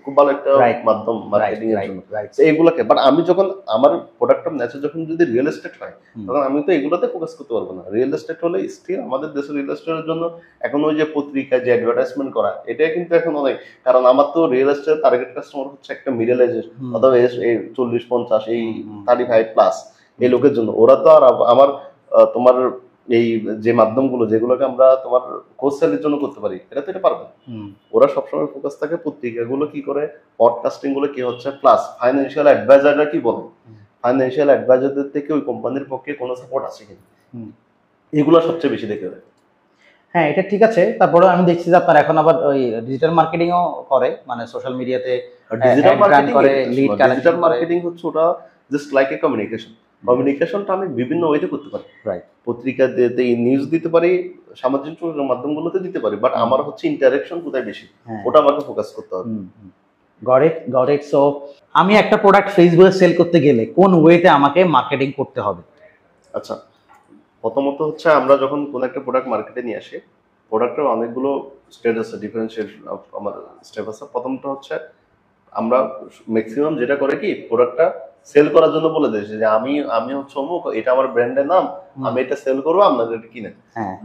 খুব ভালো একটা মাধ্যম মার্কেটিং এর জন্য। এইগুলোকে, বাট আমি যখন আমার প্রোডাক্ট নেচার যখন যদি রিয়েল এস্টেট হয়, তখন আমি তো এগুলোতে ফোকাস করতে পারবো না। রিয়েল এস্টেট হলে স্টিল আমাদের দেশের রিয়েল এস্টেটের জন্য এখন ওই যে পত্রিকা যে অ্যাডভার্টাইজমেন্ট করা, এটা কিন্তু এখন অনেক, কারণ আমার তো রিয়েল এস্টেট টার্গেট কাস্টমার হচ্ছে একটা মিডল এজের, অথবা 40-50, এই 35+, এই লোকের জন্য। ওরা তো আর আমার তোমার এই যে মাধ্যমগুলো যেগুলোকে আমরা তোমার কোর্স সেলের জন্য করতে পারি, এটা তো এটা পারবে। ওরা সবসময় ফোকাস থাকে পত্রিকাগুলো কি করে, পডকাস্টিং গুলো কি হচ্ছে, প্লাস ফাইন্যান্সিয়াল অ্যাডভাইজাররা কি বলে, ফাইন্যান্সিয়াল অ্যাডভাইজারদের থেকে ওই কোম্পানির পক্ষে কোনো সাপোর্ট আছে কিনা, এগুলো সবচেয়ে বেশি দেখতে হবে। হ্যাঁ, এটা ঠিক আছে। তারপরে আমি দেখছি যে আপনার এখন আবার ওই ডিজিটাল মার্কেটিংও করে, মানে সোশ্যাল মিডিয়াতে ডিজিটাল মার্কেটিং করে, লিড কালেকশন। ডিজিটাল মার্কেটিং হচ্ছে ওটা জাস্ট লাইক এ কমিউনিকেশন। কমিউনিকেশনটা আমি বিভিন্ন ওয়েতে করতে পারি, পত্রিকা দিতে, নিউজ দিতে পারি, সামাজিক মাধ্যমগুলোতে দিতে পারি, বাট আমার হচ্ছে ইন্টারেকশন কোথায় বেশি, ওটা আমাকে ফোকাস করতে হবে। Got it. সো আমি একটা প্রোডাক্ট ফেসবুকে সেল করতে গেলে কোন ওয়েতে আমাকে মার্কেটিং করতে হবে? আচ্ছা, প্রথমত হচ্ছে আমরা যখন কোন একটা প্রোডাক্ট মার্কেটে নিয়ে আসি, প্রোডাক্টের অনেকগুলো স্টেজ আছে, ডিফারেন্সিয়েট আমার স্টেপ আছে। প্রথমত হচ্ছে আমরা ম্যাক্সিমাম যেটা করে কি, প্রোডাক্টটা সেল করার জন্য বলে দিয়েছে যে আমি হচ্ছে অমুক, এটা আমার ব্র্যান্ডের নাম, আমি এটা সেল করবো, আপনাদের এটা কিনেন।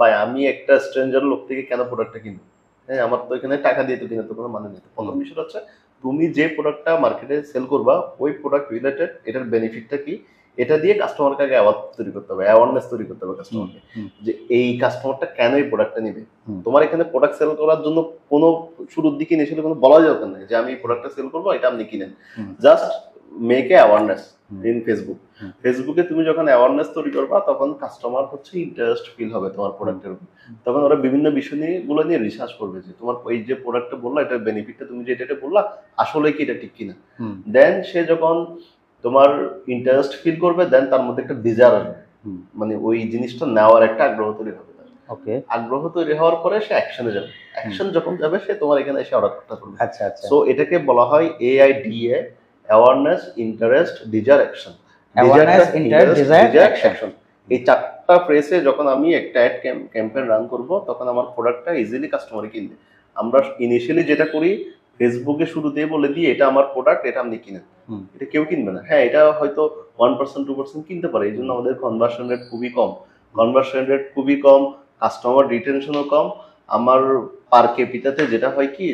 ভাই, আমি একটা স্ট্রেঞ্জার লোক থেকে কেন প্রোডাক্টটা কিনবো? হ্যাঁ, আমার তো এখানে টাকা দিয়ে তো কিনে তো কোনো মানে নেই। প্রথম বিষয় হচ্ছে তুমি যে প্রোডাক্টটা মার্কেটে সেল করবা, ওই প্রোডাক্ট রিলেটেড এটার বেনিফিটটা কি, এটা দিয়ে কাস্টমারকে আগে তৈরি করতে হবে, অ্যাওয়ারনেস তৈরি করতে হবে কাস্টমারকে, যে এই কাস্টমারটা কেন এই প্রোডাক্টটা নিবে। তোমার এখানে প্রোডাক্ট সেল করার জন্য কোনো শুরুর দিকে নিয়ে কোনো বলা দরকার নেই যে আমি এই প্রোডাক্টটা সেল করবো, এটা আপনি কিনেন। Just make a awareness in ফেসবুকে তুমি যখন অ্যাওয়ারনেস তৈরি করবা, তখন কাস্টমার হচ্ছে ইন্টারেস্ট ফিল হবে তোমার প্রোডাক্টের উপর। তখন ওরা বিভিন্ন বিষয় নিয়ে রিসার্চ করবে যে তোমার এই যে প্রোডাক্টটা বললা, এটার বেনিফিটটা তুমি যে এটা বললা, আসলে কি এটা ঠিক কিনা। দেন সে যখন তোমার ইন্টারেস্ট ফিল করবে, দেন তার মধ্যে একটা ডিজায়ার আসবে, মানে ওই জিনিসটা নেওয়ার একটা আগ্রহ তৈরি হবে। আগ্রহ তৈরি হওয়ার পরে সে অ্যাকশনে যাবে, অ্যাকশন যখন যাবে, সে তোমার এখানে এসে অর্ডার করবে। সো এটাকে বলা হয় AIDA, awareness, interest, desire, action. এই চারটা ফ্রেজে যখন আমি একটা অ্যাড ক্যাম্পেইন রান করব, তখন আমার প্রোডাক্টটা ইজিলি কাস্টমার কিনবে। আমরা ইনিশিয়ালি যেটা করি, ফেসবুকে শুরুতেই বলে দিই এটা আমার প্রোডাক্ট, এটা আপনি কিনেন। এটা কেউ কিনবে না। হ্যাঁ, এটা হয়তো 1%-2% কিনতে পারে, এই জন্য আমাদের কনভার্সন রেট খুবই কম, কাস্টমার রিটেনশনও কম, আমার পার ক্যাপিটাতে যেটা হয় কি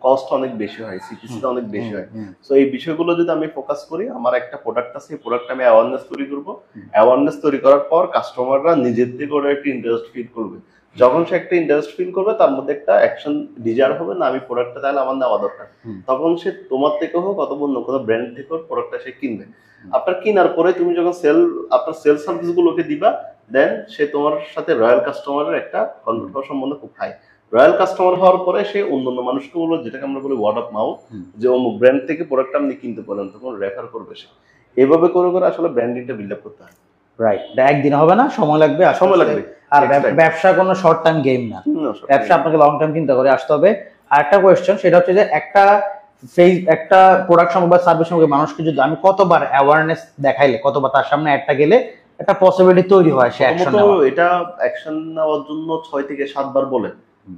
কস্ট অনেক বেশি হয়, সিপিসিটা অনেক বেশি হয়। সো এই বিষয়গুলো যদি আমি ফোকাস করি, আমার একটা প্রোডাক্ট আছে, এই প্রোডাক্ট আমি অ্যাওয়ারনেস তৈরি করবো, অ্যাওয়ারনেস তৈরি করার পর কাস্টমাররা নিজের থেকে ওরা একটা ইন্টারেস্ট ফিল করবে। যখন সে একটা ইন্টারেস্ট ফিল করবে, তার মধ্যে একটা অ্যাকশন ডিজায়ার হবে না আমি প্রোডাক্টটা তাহলে আমার নেওয়া দরকার, তখন সে তোমার থেকে হোক অথবা অন্য কোনো ব্র্যান্ড থেকে হোক প্রোডাক্টটা সে কিনবে। আপনার কেনার পরে তুমি যখন আপনার সেল সার্ভিস গুলোকে দিবা, দেন সে তোমার সাথে রয়্যাল কাস্টমারের একটা কনভার্ট হওয়ার সম্বন্ধ খুব হাই। রয়্যাল কাস্টমার হওয়ার পরে সে অন্যান্য মানুষকে বলবো, যেটাকে আমরা বলি ওয়ার্ড অফ মাউথ, যে অমুক ব্র্যান্ড থেকে প্রোডাক্ট আপনি কিনতে পারেন, তখন রেফার করবে সে। এভাবে করে করে আসলে ব্র্যান্ডিংটা বিল্ড আপ করতে হয়। রাইট, একদিন হবে না, সময় লাগবে, সময় লাগবে। আর ব্যবসা কোনো শর্ট টাইম গেম না, ব্যবসা আপনাকে লং টাইম চিন্তা করে আসতে হবে। আর একটা কোয়েশ্চেন, সেটা হচ্ছে যে একটা প্রোডাক্ট সম্পর্কে বা সার্ভিস সম্পর্কে মানুষকে যদি আমি কতবার অ্যাওয়ারনেস দেখাইলে, কতবার তার সামনে একটা গেলে একটা পসিবিলিটি তৈরি হয় সে অ্যাকশন নেওয়ার? এটা অ্যাকশন নেওয়ার জন্য 6 থেকে 7 বার বলে,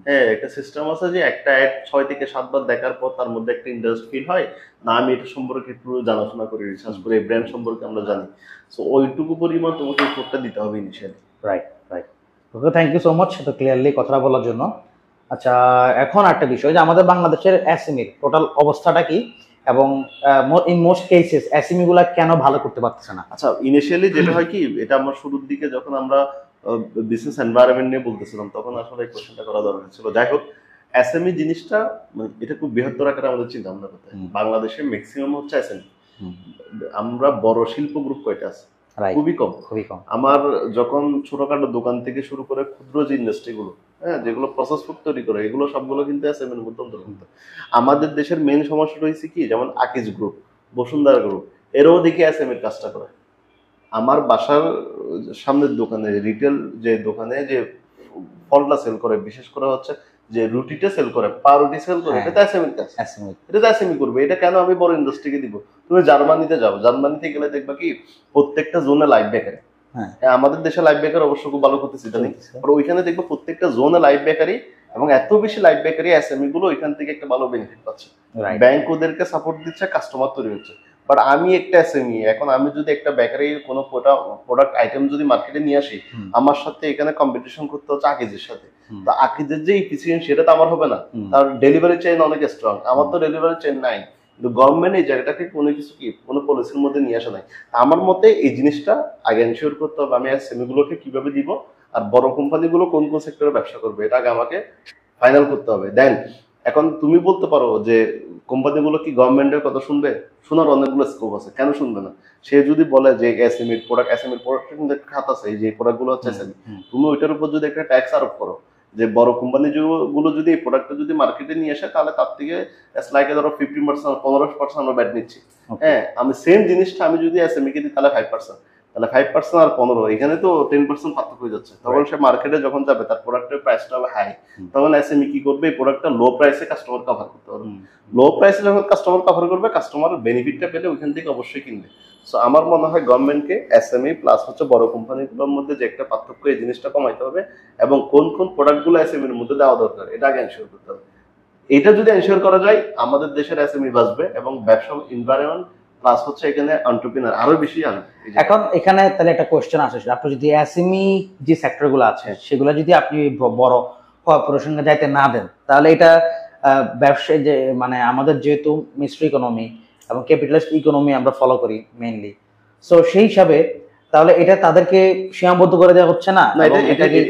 হ্যাঁ একটা সিস্টেম আছে যে একটা অ্যাড 6 থেকে 7 বার দেখার পর তার মধ্যে একটা ইন্টারেস্ট ফিল হয় না, আমি এটা সম্পর্কে একটু জানাশোনা করি, রিসার্চ করি, এই ব্র্যান্ড সম্পর্কে আমরা জানি। সো ওইটুকু পরিমাণ তোমাকে ইফোর্টটা দিতে হবে initially. Right right, okay, thank you so much এত ক্লিয়ারলি কথাটা বলার জন্য। আচ্ছা, এখন একটা বিষয় যে আমাদের বাংলাদেশের এসএমই টোটাল অবস্থাটা কি, এবং ইন মোস্ট কেসেস এসএমই গুলা কেন ভালো করতে পারতেছে না? আচ্ছা, ইনিশিয়ালি যেটা হয় কি, এটা আমার শুরুর দিকে যখন আমরা বিজনেস এনভায়রনমেন্ট নিয়ে বলতেছিলাম, তখন আসলে এই কোশ্চেনটা করা দরকার ছিল। যাই হোক, এসএমই জিনিসটা মানে এটা খুব বৃহত্তর আকারে আমাদের চিন্তা ভাবনা করতে হয়। বাংলাদেশে ম্যাক্সিমাম হচ্ছে এসএমই। আমরা বড় শিল্প গ্রুপ কয়টা আছে? খুবই কম, খুবই কম। আমার যখন ছোটখাটো দোকান থেকে শুরু করে ক্ষুদ্র যে ইন্ডাস্ট্রি গুলো, হ্যাঁ, যেগুলো প্রসেস ফুড তৈরি করে, এগুলো সবগুলো কিন্তু এসএমই এর মধ্যে অন্তর্ভুক্ত। আমাদের দেশের মেইন সমস্যা রয়েছে কি, যেমন আকিজ গ্রুপ, বসুন্ধরা গ্রুপ, এরাও দেখি এসএমই এর কাজটা করে। আমার বাসার সামনের দোকানে, রিটেল যে দোকানে যে ফলটা সেল করে, বিশেষ করে হচ্ছে যে রুটিটা সেল করে, পাউরুটি সেল করে, এটা তো এসএমই কাজ, এটা তো এসএমই করবে। এটা কেন আমি বড় ইন্ডাস্ট্রিকে দিব? তুমি জার্মানিতে যাও, জার্মানিতে গেলে দেখবা কি প্রত্যেকটা জোনে লাইভ বেকারি। হ্যাঁ, আমাদের দেশে লাইভ বেকার অবশ্য খুব ভালো করতেছে ইদানিং, আর ওইখানে দেখবো প্রত্যেকটা জোনে লাইভ বেকারি, এবং এত বেশি লাইভ বেকারি এসএমই গুলো ওইখান থেকে একটা ভালো বেনিফিট পাচ্ছে। ব্যাংক ওদেরকে সাপোর্ট দিচ্ছে, কাস্টমার তৈরি হচ্ছে। বাট আমি একটা এসএমই, এখন আমি যদি একটা বেকারির কোনো প্রোডাক্ট আইটেম যদি মার্কেটে নিয়ে আসি, আমার সাথে এখানে কম্পিটিশন করতে হচ্ছে আকিজের সাথে। তো আকিজের যে ইফিসিয়েন্ট সেটা তো আমার হবে না, তার ডেলিভারি চেইন অনেক স্ট্রং, আমার তো ডেলিভারি চেইন নাই। কিন্তু গভর্নমেন্ট এই জায়গাটাকে কোনো কিছু কি কোনো পলিসির মধ্যে নিয়ে আসা নাই। আমার মতে এই জিনিসটা আগে এনশিওর করতে হবে, আমি এসএমই গুলোকে কিভাবে দিব, আর বড় কোম্পানিগুলো কোন কোন সেক্টরে ব্যবসা করবে, এটা আগে আমাকে ফাইনাল করতে হবে। দেন এখন তুমি বলতে পারো যে কোম্পানিগুলো কি গভর্নমেন্টের কথা শুনবে? শোনার অনেকগুলো স্কোপ আছে, কেন শুনবে না? সে যদি বলে যে এসএমই প্রোডাক্ট কিন্তু একটা খাত আছে, এই যে প্রোডাক্টগুলো হচ্ছে এসএমই, তুমি ওইটার উপর যদি একটা ট্যাক্স আরোপ করো, যে বড় কোম্পানি গুলো যদি এই প্রোডাক্টটা যদি মার্কেটে নিয়ে আসে, তাহলে তার থেকে ধরো 50% 15% আমরা ব্যাট নিচ্ছি। হ্যাঁ, আমি সেম জিনিসটা আমি যদি এসএমই কে দিই, তাহলে 5%, তাহলে 5% আর 15, এখানে তো 10% পার্থক্য হয়ে যাচ্ছে। তখন সে মার্কেটে যখন যাবে, তার প্রোডাক্টের প্রাইসটা হবে হাই, তখন এসএমই কি করবে, এই প্রোডাক্টটা লো প্রাইসে কাস্টমার কভার করতে পারবে। লো প্রাইসে যখন কাস্টমার কভার করবে, কাস্টমার বেনিফিটটা পেলে ওইখান থেকে অবশ্যই কিনবে। সো আমার মনে হয় গভর্নমেন্টকে এসএমই প্লাস হচ্ছে বড় কোম্পানিগুলোর মধ্যে যে একটা পার্থক্য, এই জিনিসটা কমাইতে হবে, এবং কোন কোন প্রোডাক্টগুলো এসএমই এর মধ্যে দেওয়া দরকার এটা আগে এনশিওর করতে হবে। এটা যদি এনশিওর করা যায়, আমাদের দেশের এসএমই বাঁচবে, এবং ব্যবসা এনভায়রনমেন্ট প্লাস হচ্ছে এখানে এন্টারপ্রেনার আরো বেশি আনবে। এখন এখানে তাহলে একটা কোশ্চেন আসে, আপনি যদি এসএমই যে সেক্টরগুলো আছে সেগুলো যদি আপনি বড় কর্পোরেশনকে যাইতে না দেন, তাহলে এটা ব্যবসায় যে মানে আমাদের যেহেতু মিশ্র ইকোনমি এবং ক্যাপিটালিস্ট ইকোনমি আমরা ফলো করি মেইনলি, সো সেই হিসাবে তাহলে এটা তাদেরকে সীমাবদ্ধ করে দেওয়া হচ্ছে না?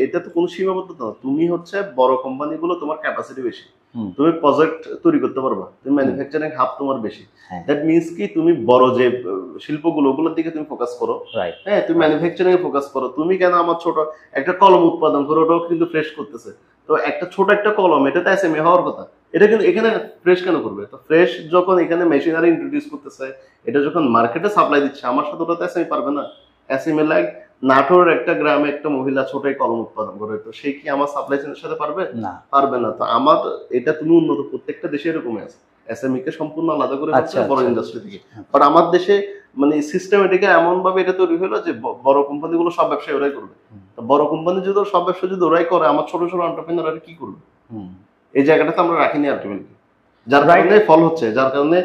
এটা তো কোনো সীমাবদ্ধতা না। তুমি হচ্ছে বড় কোম্পানিগুলো, তোমার ক্যাপাসিটি বেশি, তুমি প্রজেক্ট তৈরি করতে পারবা, তুমি ম্যানুফ্যাকচারিং হাব তোমার বেশি। দ্যাট মিন্স কি, তুমি বড় যে শিল্পগুলো ওগুলোর দিকে তুমি ফোকাস করো, হ্যাঁ, তুমি ম্যানুফ্যাকচারিং এ ফোকাস করো। তুমি কেন আমার ছোট একটা কলম উৎপাদন করো, ওটাও কিন্তু ফ্রেশ করতেছে। তো একটা ছোট একটা কলম, এটা তো এসএমই হওয়ার কথা, এটা কিন্তু এখানে ফ্রেশ কেন করবে? তো ফ্রেশ যখন এখানে মেশিনারি ইন্ট্রোডিউস করতেছে, এটা যখন মার্কেটে সাপ্লাই দিচ্ছে, আমার সাথে ওটা তো এসএমই পারবে না। এসএমই লাইক নাটোর একটা গ্রামে একটা মহিলা ছোট কলম উৎপাদন করে, তো সে কি আমার সাপ্লাই চেনের সাথে পারবে? না, পারবে না। তো আমার এটা তুমি উন্নত প্রত্যেকটা দেশে এরকমই আছে, এসএমই কে সম্পূর্ণ আলাদা করে বড় ইন্ডাস্ট্রি থেকে। বাট আমার দেশে মানে সিস্টেমেটিক এমন ভাবে এটা তৈরি হলো যে বড় কোম্পানিগুলো সব ব্যবসা ওরাই করবে। তো বড় কোম্পানি যদি সব ব্যবসা যদি ওরাই করে, আমার ছোট ছোট এন্টারপ্রেনাররা কি করবে? এই জায়গাটাতে আমরা রাখিনি আলটিমেটলি, যার কারণে ফল হচ্ছে, যার কারণে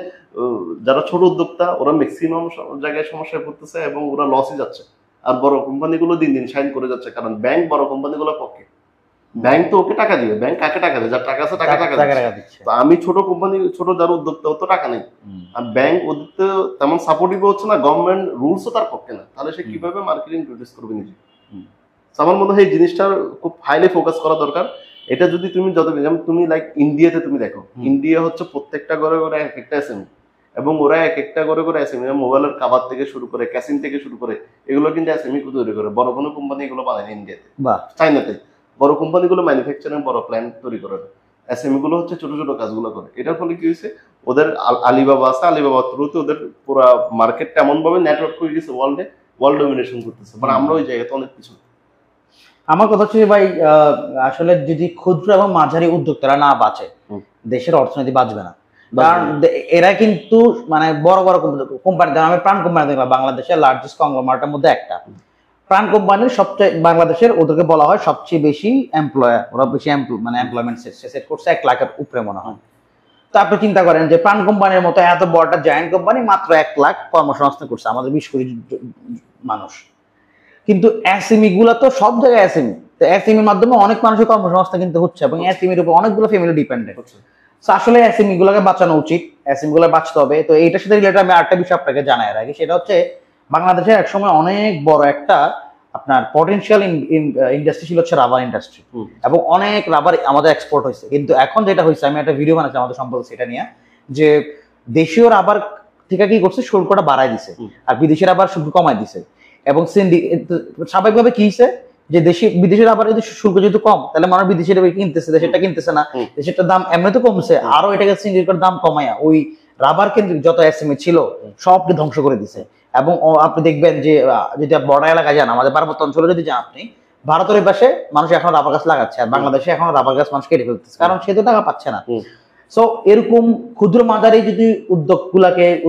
যারা ছোট উদ্যোক্তা ওরা ম্যাক্সিমাম জায়গায় সমস্যায় পড়তেছে এবং ওরা লসই যাচ্ছে। আর বড় কোম্পানিগুলো দিন দিন শাইন করে যাচ্ছে, কারণ ব্যাংক বড় কোম্পানিগুলোর পক্ষে। ব্যাংক তো ওকে টাকা দিবে, ব্যাংক কাকে টাকা দেয়? যার টাকা আছে টাকা দিচ্ছে। তো আমি ছোট কোম্পানি, ছোট যারা উদ্যোক্তা, তো টাকা নেই, আর ব্যাংক ওদের তো তেমন সাপোর্টিভ হচ্ছে না, গভর্নমেন্ট রুলসও তার পক্ষে না, তাহলে সে কিভাবে মার্কেটিং ইন্ট্রোডিউস করবে নিজে? আমার মনে হয় এই জিনিসটা খুব হাইলি ফোকাস করা দরকার। এটা যদি তুমি যত, যেমন তুমি লাইক ইন্ডিয়াতে তুমি দেখো, ইন্ডিয়া হচ্ছে প্রত্যেকটা ঘরে ঘরে এক একটা এসএমই, এবং ওরা এক একটা ঘরে ঘরে এসএমই, মোবাইলের কাভার থেকে শুরু করে ক্যাসিং থেকে শুরু করে এগুলো কিন্তু এসএমই তৈরি করে। বড় কোনো কোম্পানি এগুলো বানায় ইন্ডিয়াতে, চাইনাতে বড় কোম্পানিগুলো ম্যানুফ্যাকচারিং বড় প্ল্যান্ট তৈরি করে, এসএমই গুলো হচ্ছে ছোট ছোট কাজগুলো করে। এটার ফলে কি হয়েছে, ওদের আলিবাবা আছে, আলিবাবা থ্রুতে ওদের পুরো মার্কেটটা এমন ভাবে নেটওয়ার্ক হয়ে গেছে, ওয়ার্ল্ড ডমিনেশন করতেছে। বাট আমরা ওই জায়গাতে অনেক কিছু। আমার কথা হচ্ছে ভাই, আসলে যদি ক্ষুদ্র এবং মাঝারি উদ্যোক্তারা না বাঁচে, দেশের অর্থনীতি বাঁচবে না। কারণ এরা কিন্তু মানে বড় বড় কোম্পানি, আমি প্রাণ কোম্পানি দেখলাম বাংলাদেশের লার্জেস্ট কংগ্লোমারেটের মধ্যে একটা প্রাণ কোম্পানির সবচেয়ে, বাংলাদেশের ওদেরকে বলা হয় সবচেয়ে বেশি এমপ্লয়ার, ওরা বেশি মানে এমপ্লয়মেন্ট সেট করছে 1 লাখের উপরে মনে হয়। তো আপনি চিন্তা করেন যে প্রাণ কোম্পানির মতো এত বড়টা জায়ান্ট কোম্পানি মাত্র 1 লাখ কর্মসংস্থান করছে আমাদের 20 কোটি মানুষ। কিন্তু এসএমই গুলা তো সব জায়গায় এসএমই, তো এসএমইর মাধ্যমে অনেক মানুষের কর্মসংস্থান কিন্তু হচ্ছে, এবং এসএমইর উপর অনেকগুলো ফ্যামিলি ডিপেন্ডেন্ট হচ্ছে। তো আসলে এসএমই গুলোকে বাঁচানো উচিত, এসএমই গুলো বাঁচতে হবে। তো এইটার সাথে রিলেটেড আমি আরেকটা বিষয় আপনাকে জানাই রাখি, সেটা হচ্ছে বাংলাদেশের একসময় অনেক বড় একটা আপনার পটেনশিয়াল ইন্ডাস্ট্রি ছিল হচ্ছে রাবার ইন্ডাস্ট্রি, এবং অনেক রাবার আমাদের এক্সপোর্ট হয়েছে। কিন্তু এখন যেটা হয়েছে, আমি একটা ভিডিও বানাচ্ছি আমাদের সম্পর্কে সেটা নিয়ে, যে দেশীয় রাবার থেকে কি করছে, শুল্কটা বাড়ায় দিছে, আর বিদেশি রাবার শুল্ক কমায় দিছে। এবং স্বাভাবিকভাবে কি হয়েছে, যে বিদেশের রাবার যদি শুল্ক যেহেতু কম, তাহলে মানুষ বিদেশিরা কিনতেছে, দেশেরটা কিনতেছে না, দেশেরটার দাম এমনিতে কমছে, আরো এটাকে সিন্ডিকেটের দাম কমায়া ওই রাবার কেন্দ্রিক যত এসএমই ছিল সবকে ধ্বংস করে দিছে। এবং আপনি দেখবেন যে যদি বর্ডার এলাকায় যান, আমাদের পার্বত্য অঞ্চলে যদি যান আপনি, ভারতের পাশে মানুষ এখন রাবার গাছ লাগাচ্ছে, আর বাংলাদেশে এখন রাবার গাছ মানুষ কেটে ফেলতেছে, কারণ সে তো টাকা পাচ্ছে না। সো এরকম ক্ষুদ্র মাঝারি যদি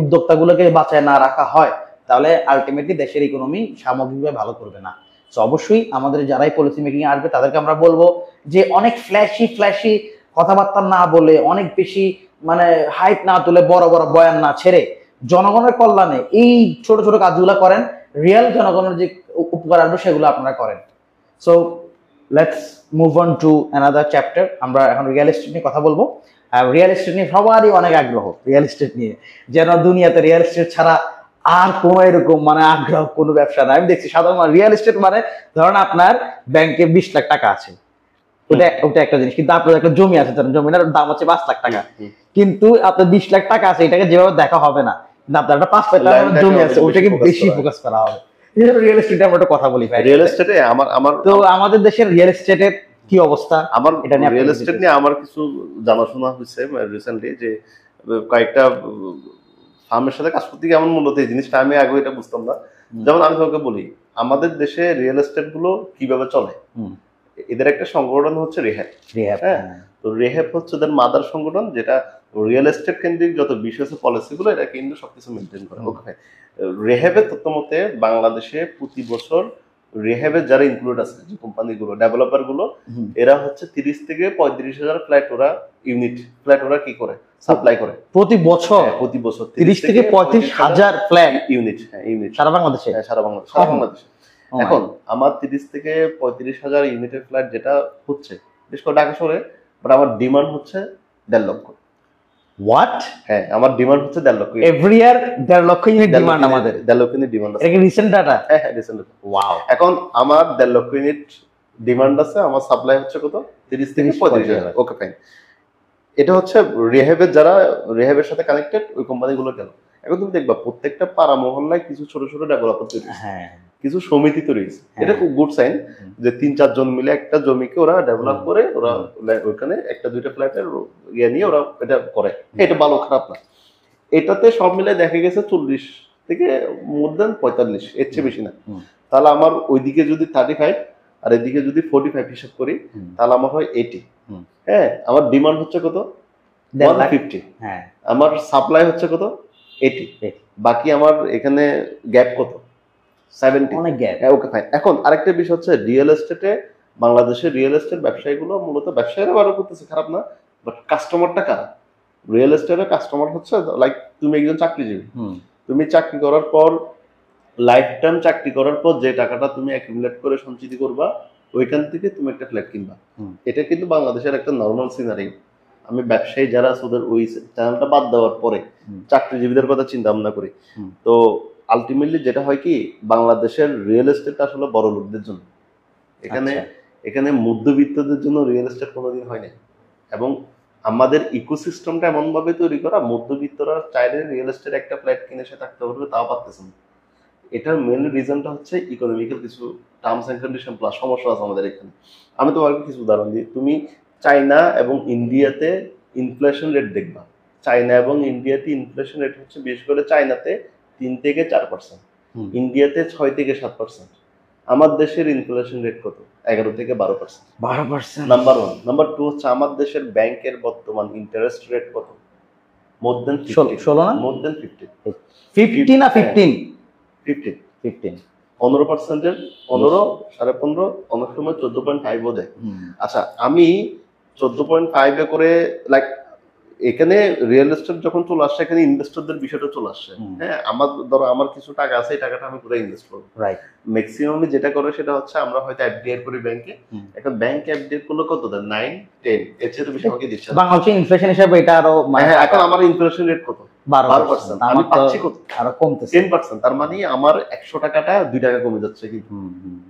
উদ্যোক্তাগুলোকে বাঁচায় না রাখা হয়, তাহলে আলটিমেটলি দেশের ইকোনমি সামগ্রিকভাবে ভালো করবে না। তো অবশ্যই আমাদের যারাই পলিসি মেকিং আসবে তাদেরকে আমরা বলবো যে অনেক ফ্ল্যাশি কথাবার্তা না বলে, অনেক বেশি মানে হাইপ না তুলে, বড় বড় বয়ান না ছেড়ে, জনগণের কল্যাণে এই ছোট ছোট কাজগুলো করেন, রিয়েল জনগণের যে উপকার আসবে সেগুলো আপনারা করেন। So let's move on to another chapter. আমরা এখন রিয়েল এস্টেট নিয়ে কথা বলবো। রিয়েল এস্টেট নিয়ে সবারই অনেক আগ্রহ, রিয়েল এস্টেট নিয়ে, যেন দুনিয়াতে রিয়েল এস্টেট ছাড়া আর কোনো এরকম মানে আগ্রহ কোনো ব্যবসা নাই। আমি দেখছি সাধারণ রিয়েল এস্টেট মানে ধরেন আপনার ব্যাংকে 20 লাখ টাকা আছে, ওটা একটা জিনিস, কিন্তু আপনার একটা জমি আছে, জমিটার দাম হচ্ছে 5 লাখ টাকা, কিন্তু আপনার 20 লাখ টাকা আছে, এটাকে যেভাবে দেখা হবে না, কিন্তু আপনার একটা 5 লাখ টাকা জমি আছে, ওটাকে বেশি ফোকাস করা হবে। রিয়েল এস্টেটে আমরা একটা কথা বলি, রিয়েল এস্টেটে আমার তো আমাদের দেশের রিয়েল এস্টেটের কি অবস্থা, আমার এটা নিয়ে রিয়েল এস্টেট নিয়ে আমার কিছু জানাশোনা হয়েছে রিসেন্টলি, যে কয়েকটা ফার্মের সাথে কাজ করতে গিয়ে এমন মূলত এই জিনিসটা আমি আগে এটা বুঝতাম না। যেমন আমি তোমাকে বলি, আমাদের দেশে রিয়েল এস্টেট গুলো কিভাবে চলে, এদের একটা সংগঠন হচ্ছে রেহ্যাব। হ্যাঁ, তো রেহ্যাব হচ্ছে ওদের মাদার সংগঠন, যেটা রিয়েল এস্টেট কেন্দ্রিক যত বিশেষ পলিসি গুলো এটা কিন্তু সবকিছু মেনটেন করে। ওকে, রেহ্যাবের তথ্য মতে বাংলাদেশে প্রতি বছর রেহ্যাবের যারা ইনক্লুড আছে, যে কোম্পানিগুলো, ডেভেলপার গুলো, এরা হচ্ছে 30 থেকে 35,000 ফ্ল্যাট ওরা কি করে সাপ্লাই করে প্রতি বছর 30 থেকে 35,000 ফ্ল্যাট ইউনিট সারা বাংলাদেশে। সারা বাংলাদেশে এখন আমার 30 থেকে 35,000 ইউনিটের ফ্ল্যাট যেটা হচ্ছে বিশেষ করে ঢাকা শহরে, বাট আমার ডিমান্ড হচ্ছে 1.5 লক্ষ। হোয়াট? হ্যাঁ, আমার ডিমান্ড হচ্ছে 1.5 লক্ষ এভরি ইয়ার। 1.5 লক্ষ ইউনিট ডিমান্ড আমাদের, 1.5 লক্ষ ইউনিট ডিমান্ড আছে। এটা কি রিসেন্ট ডাটা? হ্যাঁ, রিসেন্ট। ওয়াও। এখন আমার 1.5 লক্ষ ইউনিট ডিমান্ড আছে, আমার সাপ্লাই হচ্ছে কত? 30 থেকে 35,000। ওকে, ফাইন। এটা হচ্ছে রেহ্যাবের, যারা রেহ্যাবের সাথে কানেক্টেড ওই কোম্পানিগুলো গেল। এখন তুমি দেখবা প্রত্যেকটা পাড়া মহল্লায় কিছু ছোট ছোট ডেভেলপার তৈরি হয়েছে, কিছু সমিতি তৈরি হয়েছে। এটা খুব গুড সাইন যে 3-4 জন মিলে একটা জমিকে ওরা ডেভেলপ করে, ওরা ওখানে 1-2টা ফ্ল্যাটের ইয়ে নিয়ে ওরা এটা করে। এটা ভালো, খারাপ না। এটাতে সব মিলে দেখা গেছে 40 থেকে মোর দেন 45, এর চেয়ে বেশি না। তাহলে আমার ওইদিকে যদি 35 আর এদিকে যদি 45 হিসাব করি, তাহলে আমার হয় 80। হ্যাঁ, আমার ডিমান্ড হচ্ছে কত? 150। হ্যাঁ, আমার সাপ্লাই হচ্ছে কত? 80। বাকি আমার এখানে গ্যাপ কত? 70। অনেক গ্যাপ। ওকে, ফাইন। এখন আরেকটা বিষয় হচ্ছে রিয়েল এস্টেটে, বাংলাদেশের রিয়েল এস্টেট ব্যবসায়ীগুলো মূলত ব্যবসায়ীরা ভালো করতেছে, খারাপ না, বাট কাস্টমারটা কারা? রিয়েল এস্টেটের কাস্টমার হচ্ছে লাইক তুমি একজন চাকরিজীবী, তুমি চাকরি করার পর লাইফ টাইম চাকরি করার পর যে টাকাটা তুমি অ্যাকুমুলেট করে সঞ্চিতি করবা, ওইখান থেকে তুমি একটা ফ্ল্যাট কিনবা। এটা কিন্তু বাংলাদেশের একটা নর্মাল সিনারি। আমি ব্যবসায়ী যারা আছে ওদের ওই চ্যানেলটা বাদ দেওয়ার পরে চাকরিজীবীদের কথা চিন্তা ভাবনা করি। তো আলটিমেটলি যেটা হয় কি, বাংলাদেশের রিয়েল এস্টেট আসলে বড় লোকদের জন্য, এখানে মধ্যবিত্তদের জন্য রিয়েল এস্টেট কোনোদিন হয় না। এবং আমাদের ইকোসিস্টেমটা এমন ভাবে তৈরি করা, মধ্যবিত্তরা চাইলে রিয়েল এস্টেট একটা ফ্ল্যাট কিনে সে থাকতে পারবে, তাও পারতেছে না। এটার মেন রিজনটা হচ্ছে ইকোনমিক্যাল কিছু টার্মস এন্ড কন্ডিশন প্লাস সমস্যা আছে আমাদের এখানে। আমি তোমাকে কিছু উদাহরণ দিই। তুমি চায়না এবং ইন্ডিয়াতে ইনফ্লেশন রেট দেখবা। চায়না এবং ইন্ডিয়াতে ইনফ্লেশন রেট হচ্ছে বিশেষ করে চায়নাতে 3 থেকে 4%, ইন্ডিয়াতে 6 থেকে 7%। আমার দেশের ইনফ্লেশন রেট কত? 11 থেকে 12%। নাম্বার 1। নাম্বার 2 হচ্ছে আমার দেশের ব্যাংকের বর্তমান ইন্টারেস্ট রেট কত? মোর দেন 16 না? মোর দেন 50 না 15? 15%-এর 15, 15.5, অনেক সময় 14.5 দেয়। আচ্ছা, আমি 14.5 করে লাইক এখানে রিয়েল এস্টেট যখন চলে আসছে, এখানে ইনভেস্টরদের বিষয়টা চলে আসছে। হ্যাঁ, আমার কিছু টাকা আছে, এই টাকাটা আমি কোথায় ইনভেস্ট করবো? ম্যাক্সিমাম যেটা করে সেটা হচ্ছে আমরা হয়তো এফডিআই করি ব্যাংকে। এখন ব্যাংক এফডিআই করলে কত দেয়? 9, 10, এর চেয়ে বেশি আমাকে দিচ্ছে না। বাংলাদেশে ইনফ্লেশন হিসাবে এটা আরো হ্যাঁ, এখন আমার ইনফ্লেশন রেট কত? 12%। আমি পাচ্ছি কত? আরো কমতেছে 10%। তার মানে আমার 100 টাকাটা 2 টাকা কমে যাচ্ছে কিন্তু।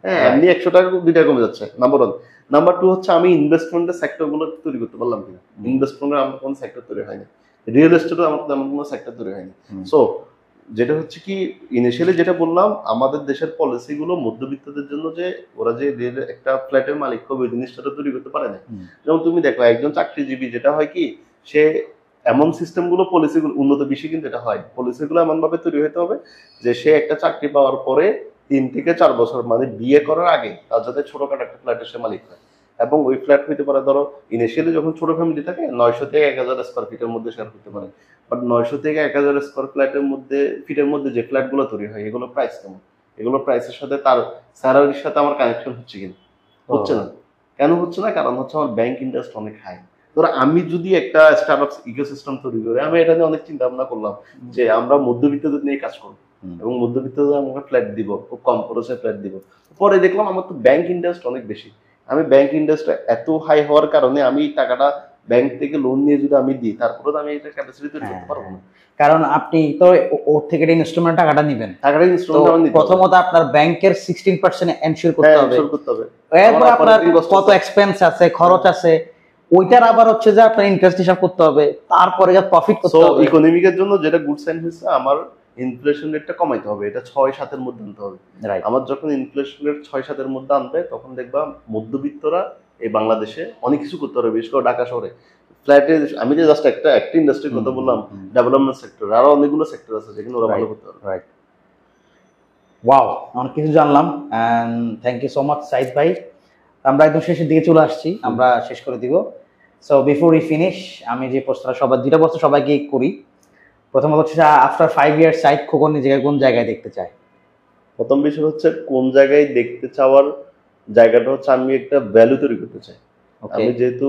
হ্যাঁ, এমনি 100 টাকা 2 টাকা কমে যাচ্ছে। নাম্বার 1। নাম্বার 2 হচ্ছে আমি ইনভেস্টমেন্টের সেক্টর গুলো তৈরি করতে পারলাম কিনা। ইনভেস্টমেন্টের আমার কোনো সেক্টর তৈরি হয়নি। রিয়েল এস্টেটও আমার তেমন কোনো সেক্টর তৈরি হয়নি। সো যেটা হচ্ছে কি, ইনিশিয়ালি যেটা বললাম, আমাদের দেশের পলিসি গুলো মধ্যবিত্তদের জন্য, যে ওরা যে একটা ফ্ল্যাটের মালিক হবে ওই জিনিসটা তৈরি করতে পারে না। যেমন তুমি দেখো একজন চাকরিজীবী, যেটা হয় কি, সে এমন সিস্টেম গুলো, পলিসি গুলো উন্নত বিশ্বে কিন্তু এটা হয়, পলিসি গুলো এমন ভাবে তৈরি হতে হবে যে সে একটা চাকরি পাওয়ার পরে 3 থেকে 4 বছর, মানে বিয়ে করার আগে তার যাতে ছোটখাটো একটা ফ্ল্যাটের সে মালিক হয়। এবং ওই ফ্ল্যাট হইতে পারে, ধরো ইনিশিয়ালি যখন ছোট ফ্যামিলি থাকে 900 থেকে 1000 স্কোয়ার ফিটের মধ্যে শেয়ার করতে পারে। বাট 900 থেকে 1000 স্কোয়ার ফিটের মধ্যে যে ফ্ল্যাট গুলো তৈরি হয়, এগুলো প্রাইস কেমন? এগুলো প্রাইসের সাথে তার স্যালারির সাথে আমার কানেকশন হচ্ছে কিনা? হচ্ছে না। কেন হচ্ছে না? কারণ হচ্ছে আমার ব্যাংক ইন্টারেস্ট অনেক হাই। ধরো আমি যদি একটা স্টার্টআপ ইকোসিস্টেম তৈরি করি, আমি এটা নিয়ে অনেক চিন্তা ভাবনা করলাম যে আমরা মধ্যবিত্তদের নিয়ে কাজ করবো এবং মধ্যবিত্তদের আমাকে ফ্ল্যাট দিব, খুব কম খরচে ফ্ল্যাট দিব। পরে দেখলাম আমার তো ব্যাংক ইন্টারেস্ট অনেক বেশি। আমি ব্যাংক ইন্টারেস্ট এত হাই হওয়ার কারণে আমি টাকাটা ব্যাংক থেকে লোন নিয়ে যদি আমি দিই, তারপরে তো আমি এটা ক্যাপাসিটি তৈরি করতে পারবো না। কারণ আপনি তো ওর থেকে ইনস্টলমেন্ট টাকাটা নেবেন, ইনস্টলমেন্ট প্রথমত আপনার ব্যাংকের 16% এনশিওর করতে হবে। এরপর আপনার কত এক্সপেন্স আছে, খরচ আছে, ওইটার আবার হচ্ছে যে আপনার ইন্টারেস্ট হিসাব করতে হবে, তারপরে যা প্রফিট করতে হবে। ইকোনমিকের জন্য যেটা গুড সাইন হচ্ছে, আমার ইনফ্লেশন রেটটা কমাইতে হবে, এটা 6-7 এর মধ্যে আনতে হবে। আমার যখন ইনফ্লেশন রেট 6-7 এর মধ্যে আনবে, তখন দেখবা মধ্যবিত্তরা এই বাংলাদেশে অনেক কিছু করতে পারবে, বিশেষ করে ঢাকা শহরে। ফ্ল্যাটে আমি যে জাস্ট একটা ইন্ডাস্ট্রির কথা বললাম, ডেভেলপমেন্ট সেক্টর, আরো অনেকগুলো সেক্টর আছে যেখানে ওরা ভালো করতে পারবে। ওয়াও, অনেক কিছু জানলাম। And thank you so much Saeed ভাই। আমরা একদম শেষের দিকে চলে আসছি, আমরা শেষ করে দিব। সো বিফোর উই ফিনিশ, আমি যে প্রশ্নটা দুইটা প্রশ্ন সবাইকে করি। প্রথমত হচ্ছে, আফটার 5 ইয়ার্স সাইদ খোকন নিজেকে কোন জায়গায় দেখতে চায়? প্রথম বিষয় হচ্ছে কোন জায়গায় দেখতে চাওয়ার জায়গাটা হচ্ছে, আমি একটা ভ্যালু তৈরি করতে চাই। আমি যেহেতু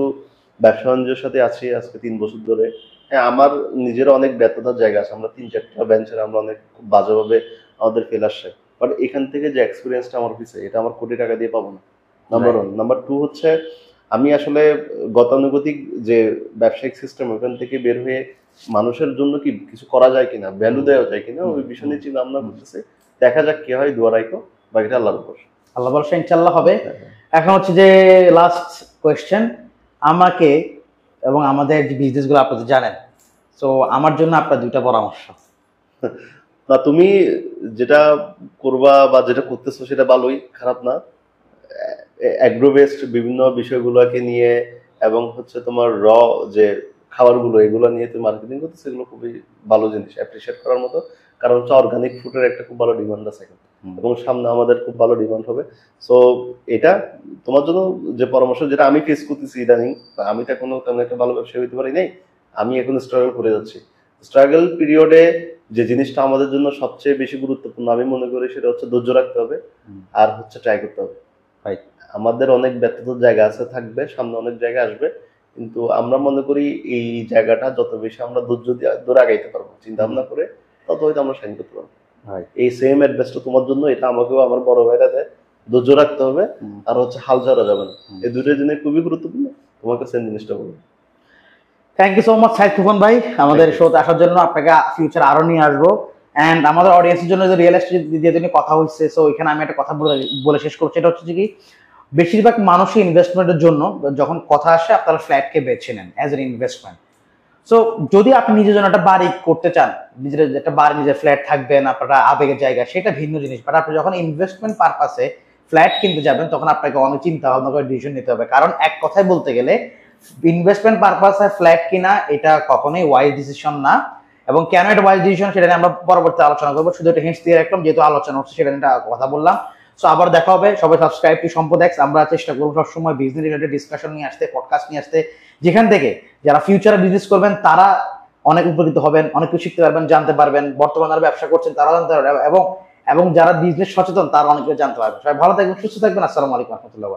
ব্যবসা বাণিজ্যের সাথে আছি আজকে 3 বছর ধরে, হ্যাঁ আমার নিজের অনেক ব্যর্থতার জায়গা আছে। আমরা 3-4টা বেঞ্চের আমরা অনেক খুব বাজেভাবে আমাদের ফেল আসছে, বাট এখান থেকে যে এক্সপিরিয়েন্সটা আমার হয়েছে, এটা আমার কোটি টাকা দিয়ে পাবো না। নাম্বার 1। নাম্বার 2 হচ্ছে, আমি আসলে গতানুগতিক যে ব্যবসায়িক সিস্টেম, ওখান থেকে বের হয়ে মানুষের জন্য কি কিছু করা যায় কিনা, ভ্যালু দেওয়া যায় কিনা, ওই বিষয় নিয়ে চিন্তা ভাবনা করতেছি। দেখা যাক কি হয়, দোয়া রাখো, বাকিটা আল্লাহর উপর। আল্লাহ ভরসা, ইনশাআল্লাহ হবে। এখন হচ্ছে যে লাস্ট কোয়েশ্চেন, আমাকে এবং আমাদের যে বিজনেসগুলো আপনি জানেন, সো আমার জন্য আপনার 2টা পরামর্শ। না, তুমি যেটা করবা বা যেটা করতেছো সেটা ভালোই, খারাপ না। অ্যাগ্রো বেসড বিভিন্ন বিষয়গুলোকে নিয়ে এবং হচ্ছে তোমার যে খাবারগুলো, এগুলো নিয়ে তুমি মার্কেটিং করতেছো, এগুলো খুবই ভালো জিনিস, অ্যাপ্রিশিয়েট করার মতো। কারণ হচ্ছে অর্গানিক ফুডের একটা খুব ভালো ডিমান্ড আছে এবং সামনে আমাদের খুব ভালো ডিমান্ড হবে। সো এটা তোমার জন্য যে পরামর্শ, যেটা আমি ফেস করতেছি ইদানিং, আমি তো এখনো তেমন একটা ভালো ব্যবসায়ী হইতে পারি নাই, আমি এখন স্ট্রাগল করে যাচ্ছি। স্ট্রাগল পিরিয়ডে যে জিনিসটা আমাদের জন্য সবচেয়ে বেশি গুরুত্বপূর্ণ আমি মনে করি, সেটা হচ্ছে ধৈর্য রাখতে হবে আর হচ্ছে ট্রাই করতে হবে। আমাদের অনেক ব্যর্থতার জায়গা আছে, থাকবে, সামনে অনেক জায়গা আসবে, কিন্তু আমরা মনে করি এই জায়গাটা যত বেশি আমরা ধৈর্য দিয়ে ধরে আগাইতে পারবো, চিন্তা ভাবনা করে, তত হয়তো আমরা সাইন করতে পারবো। এই সেম অ্যাডভাইসটা তোমার জন্য, এটা আমাকেও আমার বড় ভাইরা দেয় ধৈর্য রাখতে হবে, আর হচ্ছে হাল ছাড়া যাবে না। এই দুটো জিনিস খুবই গুরুত্বপূর্ণ। তোমার কাছে জিনিসটা বলবো। Thank you so much Saeed Toofan ভাই আমাদের শোতে আসার জন্য। আপনাকে ফিউচার আরো নিয়ে আসবো। এন্ড আমাদের অডিয়েন্সের জন্য যে রিয়েল এস্টেট দিয়ে জন্য কথা হচ্ছে, সো এখানে আমি একটা কথা বলে শেষ করছি। এটা হচ্ছে কি, বেশিরভাগ মানুষই ইনভেস্টমেন্টের জন্য যখন কথা আসে আপনারা ফ্ল্যাটকে বেছে নেন অ্যাজ এন ইনভেস্টমেন্ট। সো যদি আপনি নিজের জন্য একটা বাড়ি করতে চান, নিজের একটা বাড়ি, নিজের ফ্ল্যাট থাকবেন, আপনার আবেগের জায়গা, সেটা ভিন্ন জিনিস। বাট আপনি যখন ইনভেস্টমেন্ট পারপাসে ফ্ল্যাট কিনতে যাবেন, তখন আপনাকে অনেক চিন্তা ভাবনা করে ডিসিশন নিতে হবে। কারণ এক কথায় বলতে গেলে ইনভেস্টমেন্ট পারপাসে ফ্ল্যাট কিনা এটা কখনোই ওয়াইজ ডিসিশন না। এবং কেন এটা ওয়াইজ ডিসিশন সেটা নিয়ে আমরা পরবর্তী আলোচনা করবো। শুধু একটা হিন্টস দিয়ে রাখলাম, যেহেতু আলোচনা হচ্ছে সেটা নিয়ে কথা বললাম। সো আবার দেখা হবে। সবাই সাবস্ক্রাইব টু সম্পদ এক্স। আমরা চেষ্টা করবো সবসময় বিজনেস রিলেটেড ডিসকাশন নিয়ে আসতে, পডকাস্ট নিয়ে আসতে, যেখান থেকে যারা ফিউচারে বিজনেস করবেন তারা অনেক উপকৃত হবেন, অনেক কিছু শিখতে পারবেন, জানতে পারবেন। বর্তমানে যারা ব্যবসা করছেন তারা জানতে পারবেন, এবং যারা বিজনেস সচেতন তারা অনেক কিছু জানতে পারবেন। সবাই ভালো থাকবেন, সুস্থ থাকবেন। আসসালামু আলাইকুম রহমতুল্লাহ।